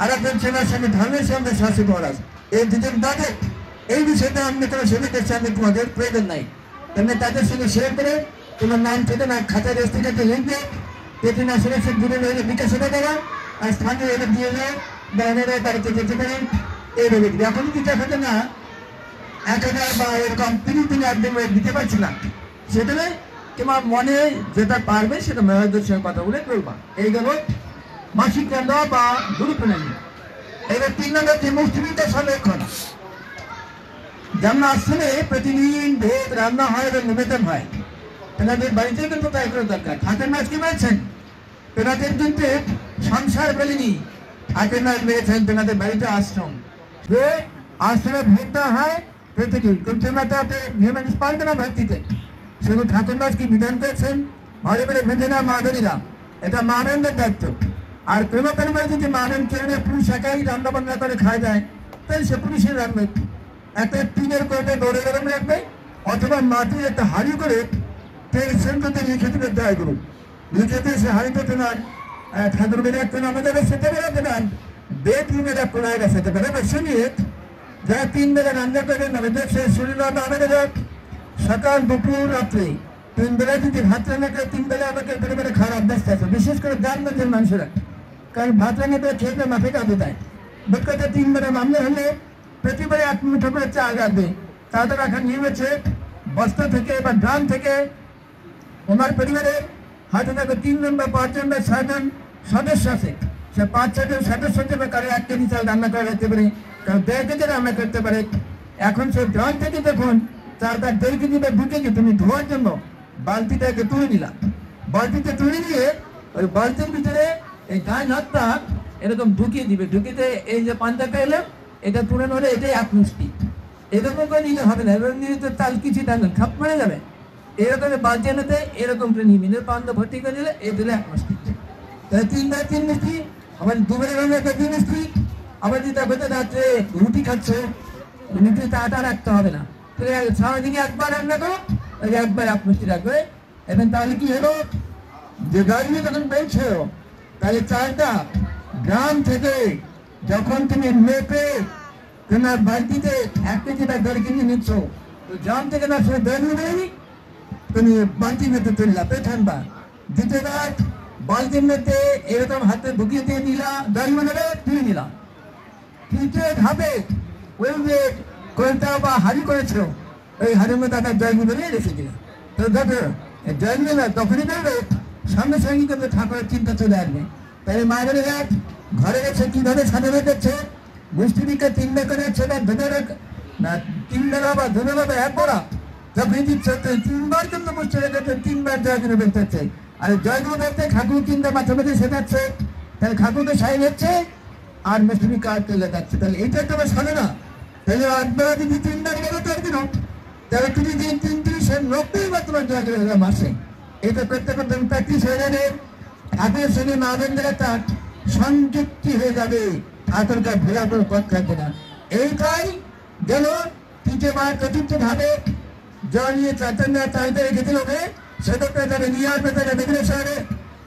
আর একজন ছেলের সঙ্গে ধর্মের সঙ্গে শাসিত মহারাজ এই দুজন তাদের এই বিষয়টা আমি কোনো সেবিকের সঙ্গে তোমাদের প্রয়োজন নাই তেমনি তাদের সঙ্গে শেয়ার করে তোমার নাম থেকে না খাতায় রেস্টিকাতে লিখবে পেটি না শুনে সে দূরে রয়ে বিকাশিত দেওয়া আর স্থানীয় এনে দিয়ে যায় ব্যানারে বাড়িতে যেতে পারেন এইভাবে এখন কি দেখা না 1,000 বা এরকম 30 দিনে একদিন দিতে পারছি না সেটা তোমার মনে যেটা পারবে সেটা মেয়েদের সঙ্গে কথা বলে করবা এই গেল মাসিক চাঁদা বা গুরু প্রণামী এবার 3 নম্বর যে মুষ্টিবিদ্যা সংরক্ষণ যেমন আসলে প্রতিদিন ভোগ রান্না হয় এবং নিবেদন হয় তেনাদের বাড়িতে কিন্তু তাই করে দরকার ঠাকুর মাছ কি বলছেন তেনাদের কিন্তু সংসার বলিনি ঠাকুর মাছ মেরেছেন তেনাদের বাড়িতে আশ্রম যে আশ্রমে ভোগ দেওয়া হয় প্রতিদিন কিন্তু তাতে নিয়মের পাল্টে না ভক্তিতে সেগুলো ঠাকুর মাছ কি বিধান করেছেন ঘরে বেড়ে ভেজে না মাধুরীরা এটা মানন্দের দায়িত্ব আর কোনো পরিমাণে যদি মানুষ কেউ পুরুষ একাই রান্না বান্না করে খাওয়া যায় তাহলে সে পুরুষের রান্না একটা টিনের কোটে দৌড়ে গরম রাখবে অথবা মাটির একটা হাড়ি করে তেল সেন্টতে লিখে দেবে দেয় করুন লিখে দিয়ে সে হাড়িতে তোমার ঠাকুর বেড়ে একটা আমাদের সেটা বেড়াতে দেন বেডরুমের একটা কোনায় গেছে বেড়াবে শুনিয়ে যারা 3 বেলা রান্না করে আমাদের সে শরীর আমাদের সকাল দুপুর রাত্রে 3 বেলা যদি ভাত রান্না করে 3 বেলা আমাকে বেড়ে বেড়ে খাওয়ার অভ্যাস আছে বিশেষ করে গ্রাম গঞ্জের মানুষেরা কারণ ভাত রান্না করে খেতে মাঠে কাঁদে দেয় বক্কাতে 3 বেলা মামলা হলে প্রতিবারে 1 মুঠো করে চাল রাখবে তাদের এখন নিয়ম আছে বস্তা থেকে বা গ্রাম থেকে আমার পরিবারে হয়তো দেখো 3 জন বা 5 জন বা 6 জন সদস্য আছে সে 5-6 জন সদস্য হিসেবে কারো 1 কেজি চাল রান্না করে রাখতে পারে কারো 1.5 কেজি রান্না করতে পারে এখন সে গ্রাম থেকে দেখুন 4-1.5 কেজি বা 2 কেজি তুমি ধোয়ার জন্য বালতিটাকে তুলে নিলাম বালতিতে তুলে নিয়ে ওই বালতির ভিতরে এই গায়ে হাতটা এরকম ঢুকিয়ে দিবে ঢুকিতে এই যে পান্তাটা এলে এটা তুলে নেলে এটাই 1 মুষ্টি এরকম করে নিলে হবে না এরকম নিলে তো তাল কিছু টানবেন খাপ মারা যাবে এরকম বালতি এনেতে এরকম করে নিয়ে মিলের পান্তা ভর্তি করে দিলে এই দিলে 1 মুষ্টি তাহলে 3 মুষ্টি আবার 2 বেলা রান্না করে 2 মুষ্টি আবার যদি তারপরে রাত্রে রুটি খাচ্ছে রুটিতে আটা রাখতে হবে না তাহলে সারাদিনে 1 বার রান্না করো তাহলে 1 বার 1 মুষ্টি রাখবে এবং তাহলে কি হলো যে গাড়ি যখন বেরছে তাহলে চালটা গ্রাম থেকে যখন তুমি মেপে তোমার বালতিতে 1 কেজি বা 1.5 কেজি নিচ্ছ তো গ্রাম থেকে না সে বেরোনি তুমি বালতি মেপে তুললা পেঠানবা দ্বিতীয়বার বালতির মধ্যে এরকম হাতে ঢুকিয়ে দিয়ে নিলা গাড়ি মানে তুলে নিলাম তৃতীয় ধাপে ওই যে কোলটা বা হাড়ি করেছিল ওই হাড়ির মধ্যে একটা জয়গুলো নিয়ে রেখে দিলাম তো দেখো জয়গুলো তখনই বেরোবে সামনে সঙ্গে কিন্তু ঠাকুরের চিন্তা চলে আসবে তাই মায়ের এক ঘরে গেছে কিভাবে সাজানো যাচ্ছে মুষ্টিদিকে 3 বেলা করে সেটা ধরে না 3 বেলা বা ধরে বেলা 1 বড়া যখন দিচ্ছে 3 বার কিন্তু মুষ্টি রেখেছে 3 বার জয়গুলো বেরতে হচ্ছে আর জয়গুলো বেরতে ঠাকুর চিন্তা মাঝে মাঝে শেখাচ্ছে তাহলে ঠাকুরকে সাইড হচ্ছে আর মুষ্টি কাজ চলে যাচ্ছে তাহলে এইটা তোমার সাজে না তাহলে 1 বেলা যদি 3 বার বেরোতে একদিন তাহলে তুমি দিন 3 90 বার তোমার জয়গুলো মাসে এটা করতে করতে প্র্যাকটিস হয়ে যাবে ঠাকুরের সঙ্গে মা বোনদের একটা সংযুক্তি হয়ে যাবে, ঠাকুরকে ভোলা করে পথ থাকবে না। এইটাই গেল তৃতীয় বার চতুর্থ ধাপে জল নিয়ে চৈতন্য চাইতে রেখেছিল সেটা তারা নিয়ে আসবে তারা বিভিন্ন শহরে।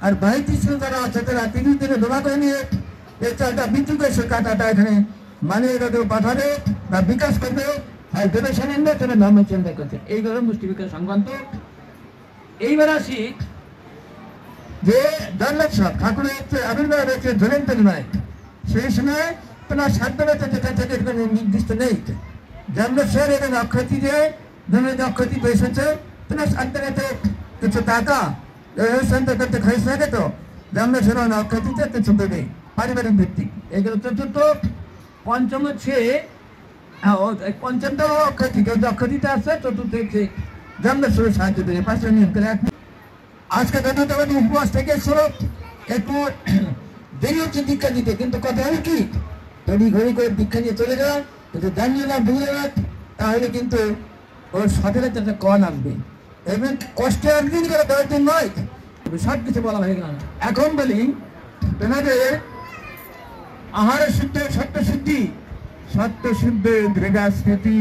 আর বাইতিশ যারা আছে তারা 30 দিনে জমা করে নিয়ে এই চালটা বিদ্যুতের সে কাটাটা এখানে মানে এটাকে পাঠাবে বা বিকাশ করবে। আর গবেষণা নিয়ে তারা ধর্ম চিন্তা করছে। এই গরম মুষ্টি বিকাশ সংক্রান্ত। এইবার আসি যে জন্মোৎসব ঠাকুরের আবির্ভাব হয়েছে ধরেন্তরী নয়, সেই সময় তোমার সাধ্য কোনো নির্দিষ্ট নেই। জন্মোৎসব এবং অক্ষতি যে ধরনের অক্ষতি এসেছে তোমার সাধ্য কিছু টাকা করতে খরচ লাগে তো জন্মোৎসব অক্ষতিতে কিছু দেবে পারিবারিক ভিত্তিক। এগুলো চতুর্থ। পঞ্চম হচ্ছে পঞ্চমটা অক্ষতি, অক্ষতিতে আসছে চতুর্থ হচ্ছে জন্মোৎসবের সাহায্য দেবে। 5টা নিয়ম করে আজকে চতুর্থ উপবাস থেকে স্বরূপ একটু দেরি হচ্ছে দীক্ষা দিতে, কিন্তু কথা হবে কি তৈরি ঘড়ি করে দীক্ষা নিয়ে চলে যাওয়া, কিন্তু জানিয়ে না বুঝে না তাহলে কিন্তু ওর সতেরো একটা কল আসবে। এবং কষ্টে একদিন করে 10 দিন নয়, সব কিছু বলা হয়ে গেল। এখন বলি তোমাদের আহারের শুদ্ধ সত্য শুদ্ধি, সত্য শুদ্ধ দৃঢ় স্মৃতি।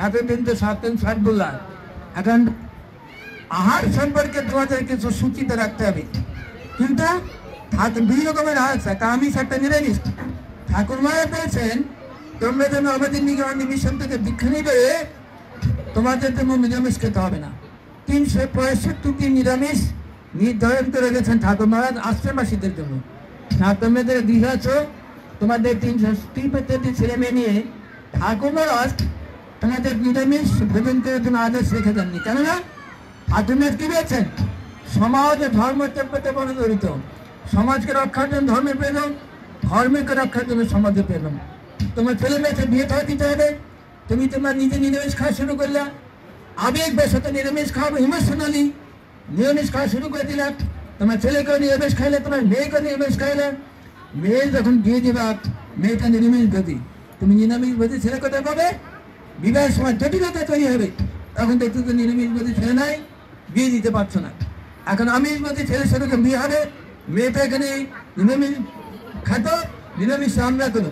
এতদিন তো 7 দিন 7 বললাম, এখন আহার সম্পর্কে তোমাদের কিছু সূচিতে রাখতে হবে। কিন্তু দুই রকমের আহার আছে, একটা আমিষ একটা নিরামিষ। ঠাকুর মায়া পেয়েছেন তোমরা যেন আমাদের নিগমন মিশন থেকে দীক্ষা নিবে, তোমাদের জন্য নিরামিষ খেতে হবে না। 365টি নিরামিষ নির্ধারণ করে গেছেন ঠাকুর মহারাজ আশ্রমবাসীদের জন্য। তোমরা দীঘা আছো, তোমাদের 365টি ছেলে মেয়ে নিয়ে ঠাকুর মহারাজ তোমাদের নিরামিষ ভোজন করার জন্য আদেশ রেখে দেননি। কেননা আধুনিক কি বলছেন সমাজ ধর্মের প্রতি জড়িত, সমাজকে রক্ষার জন্য ধর্মের প্রয়োজন, ধর্মকে রক্ষার জন্য সমাজের প্রয়োজন। তোমার ছেলে মেয়েকে বিয়ে থাকা দিতে হবে, তুমি তোমার নিজে নিরামিষ খাওয়া শুরু করলে, আবেগ বেশত নিরামিষ খাওয়াবো ইমোশনালি নিরামিষ খাওয়া শুরু করে দিলাম। তোমার ছেলেকেও নিরামিষ খাইলে, তোমার মেয়েকেও নিরামিষ খাইলে, মেয়ে যখন বিয়ে দিবা মেয়েটা নিরামিষ গতি, তুমি নিরামিষ গতি ছেলে কোথায় পাবে? বিবাহের সময় জটিলতা তৈরি হবে, তখন দেখতে তো নিরামিষ গতি ছেলে নাই, বিয়ে দিতে পারছো না। এখন আমিষ গতি ছেলের সাথে বিয়ে হবে, মেয়েটা এখানে নিরামিষ খাত, নিরামিষ রান্না করো,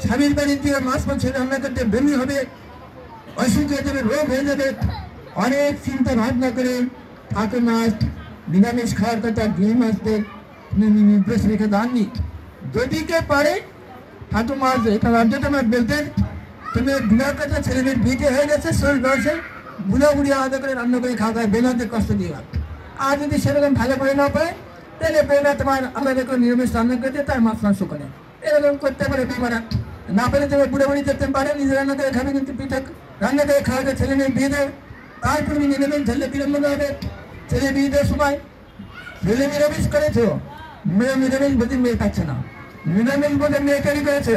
স্বামীর বাড়ি দিয়ে মাছ মাংস রান্না করতে বমি হবে, অসুখ হয়ে যাবে, রোগ হয়ে যাবে। অনেক চিন্তা ভাবনা করে ঠাকুর মাছ নিরামিষ খাওয়ার কথা গৃহ মাছদের নির্দেশ রেখে দেননি। যদি কে পারে ঠাকুর মাছ এটা রাজ্যটা মাছ বলতেন তুমি বিবাহ কথা ছেলে মেয়ের বিয়ে হয়ে গেছে, শরীর বয়সে বুড়া বুড়ি আলাদা করে রান্না করে খাওয়া হয়, বেলাতে কষ্ট দিয়ে। আর যদি সেরকম ভালো করে না পায় তাহলে বেলা তোমার আলাদা করে নিরামিষ রান্না করতে তার মাছ মাংস করে এরকম করতে পারে। বিমারা না পেলে তুমি বুড়ে বুড়ি যেতে পারে, নিজে রান্না করে খাবে, কিন্তু পিঠা রান্না করে খাওয়া যায়, ছেলে মেয়ে বিয়ে দেয়। তাই তুমি নিরামিষ ছেলে বিলম্ব হবে, ছেলে বিয়ে দেওয়ার সময় ছেলে নিরামিষ করেছো, মেয়ে নিরামিষ বোধ মেয়ে পাচ্ছে না, নিরামিষ বোধে মেয়ে তৈরি করেছে,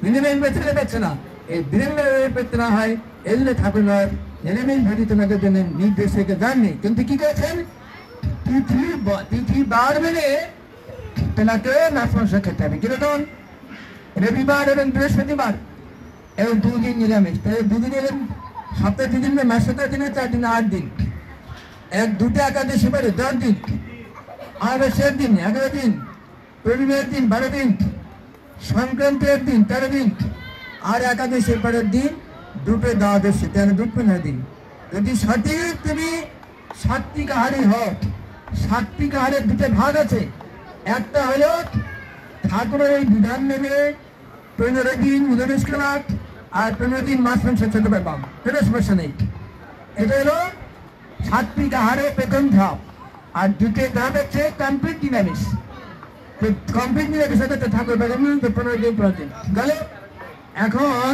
নিরামিষ ছেলে পাচ্ছে না। এই বিলম্ব পেতে না হয় এলে ঠাকুর নয় নিরামিষ ভাটি তোমাদের জন্য নির্দেশ রেখে দেননি। কিন্তু কি করেছেন তিথি বার মেনে তেনাকে মাছ মাংস খেতে হবে। কিরকম রবিবার এবং বৃহস্পতিবার এবং 2 দিন নিরামিষ, তাহলে 2 দিন এলেন সপ্তাহে 2 দিন, মাসে দিনে 4 দিন 8 দিন, 2টা একাদশী পারে 10 দিন, আর শেষ দিন 11 দিন, পূর্ণিমার দিন 12 দিন, সংক্রান্তির দিন 13 দিন, আর একাদশীর পরের দিন 2টো দ্বাদশী 13 দিন। যদি সঠিক তুমি সাত্বিক আহারী হও, সাত্বিক আহারের 2টা ভাগ আছে, একটা হলো ঠাকুরের এই বিধান মেনে 15 দিন নিরামিষ খাওয়া আর 15 দিন মাছ মাংস খেতে পারবাম, কোনো সমস্যা নেই। এটা হলো সাত্বিক আহারের প্রথম ধাপ। আর 2টো ধাপ হচ্ছে কমপ্লিট নিরামিষ। কমপ্লিট নিরামিষ হতে ঠাকুর বেড়ে 15 দিন 15 দিন গেল। এখন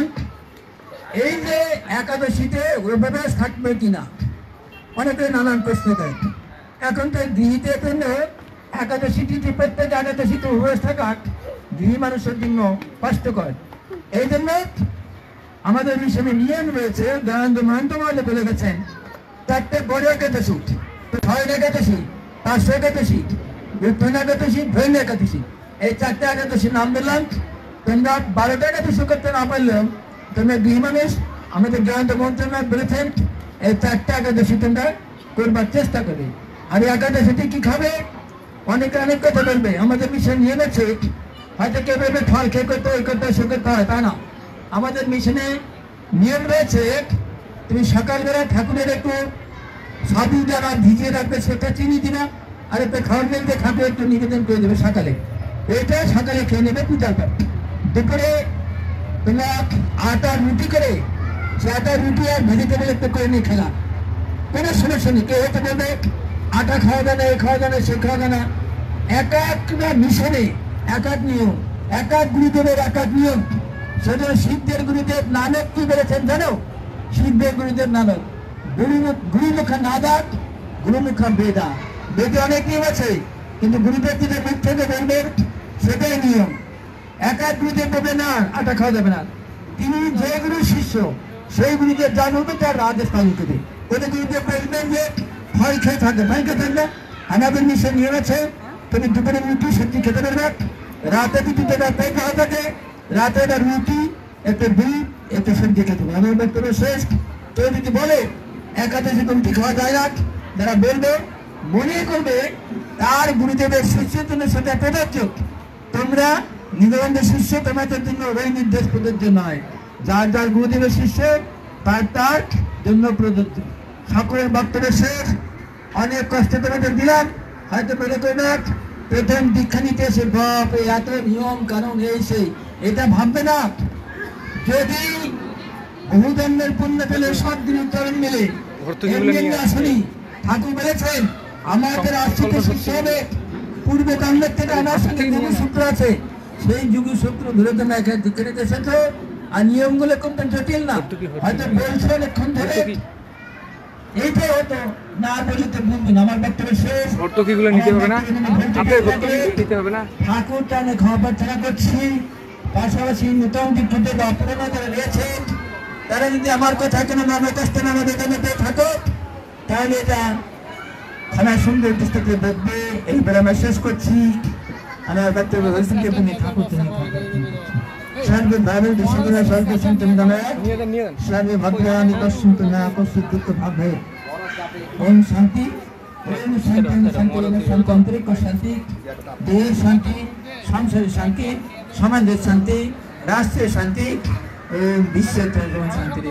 এই যে একাদশীতে উপবাস থাকবে কিনা অনেকে নানান প্রশ্ন দেয়। এখন তো গৃহীতে জন্য একাদশী তিথি প্রত্যেক একাদশীতে উপবাস থাকা গৃহী মানুষের জন্য কষ্টকর। এই জন্য আমাদের মিশনে নিয়ম রয়েছে, দয়ানন্দ মহন্ত মহলে বলে গেছেন 4টে বড় একাদশী, 6 একাদশী, 5 একাদশী, বিপ্লব একাদশী, ভৈন একাদশী, এই 4টে একাদশীর নাম বললাম। তোমরা 12টা একাদশী করতে না পারলেও তোমরা গৃহী মানুষ আমাদের দয়ানন্দ মন্ত্রণালয় বলেছেন এই 4টে একাদশী তোমরা করবার চেষ্টা করবে। আর এই একাদশীতে কি খাবে? অনেকে অনেক কথা বলবে, আমাদের মিশন নিয়ে গেছে, হয়তো কেউ বলবে ফল খেয়ে করতে ওই করতে সে করতে হয়, তা না। আমাদের মিশনে নিয়ম রয়েছে, তুমি সকালবেলা ঠাকুরের একটু সাবু দ্বারা ভিজিয়ে রাখবে, সেটা চিনি দিনা, আর একটু খাওয়ার মেলতে খাবে, একটু নিবেদন করে দেবে সকালে, এটা সকালে খেয়ে নেবে পূজার পর। দুপুরে তোমার আটার রুটি করে, সে আটার রুটি আর ভেজিটেবল একটু করে নিয়ে খেলা, কোনো সমস্যা নেই। কেউ হয়তো বলবে আটা খাওয়া যায় না, এ খাওয়া যায় না, সে খাওয়া যায় না। এক একটা মিশনে এক এক নিয়ম, এক এক গুরুদেবের এক এক নিয়ম। সেজন্য শিখদের গুরুদেব নানক কি বলেছেন জানো? শিখদের গুরুদেব নানক, গুরুমুখা নাদাত গুরুমুখা বেদা। বেদে অনেক নিয়ম আছে, কিন্তু গুরুদেব যেটা মুখ থেকে বলবেন সেটাই নিয়ম। এক এক গুরুদেব বলবে না আটা খাওয়া যাবে না, তিনি যে গুরু শিষ্য সেই গুরুদেব জানবে তার আদেশ পালন করবে। ওদের গুরুদেব বলবেন যে ফল খেয়ে থাকবে, ফল খেয়ে থাকবে। আমাদের মিশন নিয়ম আছে, তুমি দুপুরে রুটি সবজি খেতে পারবে, রাতে দুটি পেট খাওয়া থাকে, রাতে একটা রুটি একটা দুধ একটা সবজি খেতে হবে। আমার বক্তব্য শেষ। কেউ যদি বলে একাদশী রুটি খাওয়া যায় না, যারা বলবে মনে করবে তার গুরুদেবের শিষ্যের জন্য সেটা প্রযোজ্য। তোমরা নিগমনের শিষ্য, তোমাদের জন্য ওই নির্দেশ প্রযোজ্য নয়। যার যার গুরুদেবের শিষ্য তার তার জন্য প্রযোজ্য। সকলের বক্তব্য শেষ। অনেক কষ্ট তোমাদের দিলাম, হয়তো মনে করবে প্রথম দীক্ষা নিতে এসে বাপ এত নিয়ম কারণ এই সেই, এটা ভাববে না। যদি বহুজন্মের পুণ্য পেলে সব দিন উচ্চারণ মিলে আসনি, ঠাকুর বলেছেন আমাদের আশ্রিত শিষ্য হবে পূর্বে জন্মের থেকে আমার সঙ্গে যুগসূত্র আছে, সেই যুগসূত্র ধরে তোমরা একা দীক্ষা নিতে এসেছো। আর নিয়মগুলো খুব জটিল না, হয়তো বলছো অনেকক্ষণ ধরে, এইটাই হতো না বলে তো বুঝবেন। আমার বক্তব্য শেষ। ভর্তুকিগুলো নিতে হবে না, আপনার ভর্তুকি দিতে হবে না। ঠাকুর টানে খাওয়া প্রার্থনা করছি, পাশাপাশি নতুন দিকতে বা পুরোনো যারা রয়েছে তারা যদি আমার কথা কোনো নামের কাছ থেকে আমাদের জমিতে থাকো, তাহলে এটা খানার সুন্দর দৃষ্টিতে দেখবে। এই বেলা আমি শেষ করছি। আমার বক্তব্য হয়েছে তুমি ঠাকুর টানে খাওয়া সর্বে ভাবে বিশ্বগুলা সর্বে চিন্তন জানায় সর্বে ভগবান কশ্চিন্ত না কশ্চিত দুঃখ ভাবে। ওম শান্তি, ওম শান্তি, শান্তি, শান্তি, আন্তরিক শান্তি, দেহের শান্তি, সংসারের শান্তি, সমাজের শান্তি, রাষ্ট্রের শান্তি, বিশ্বের শান্তি।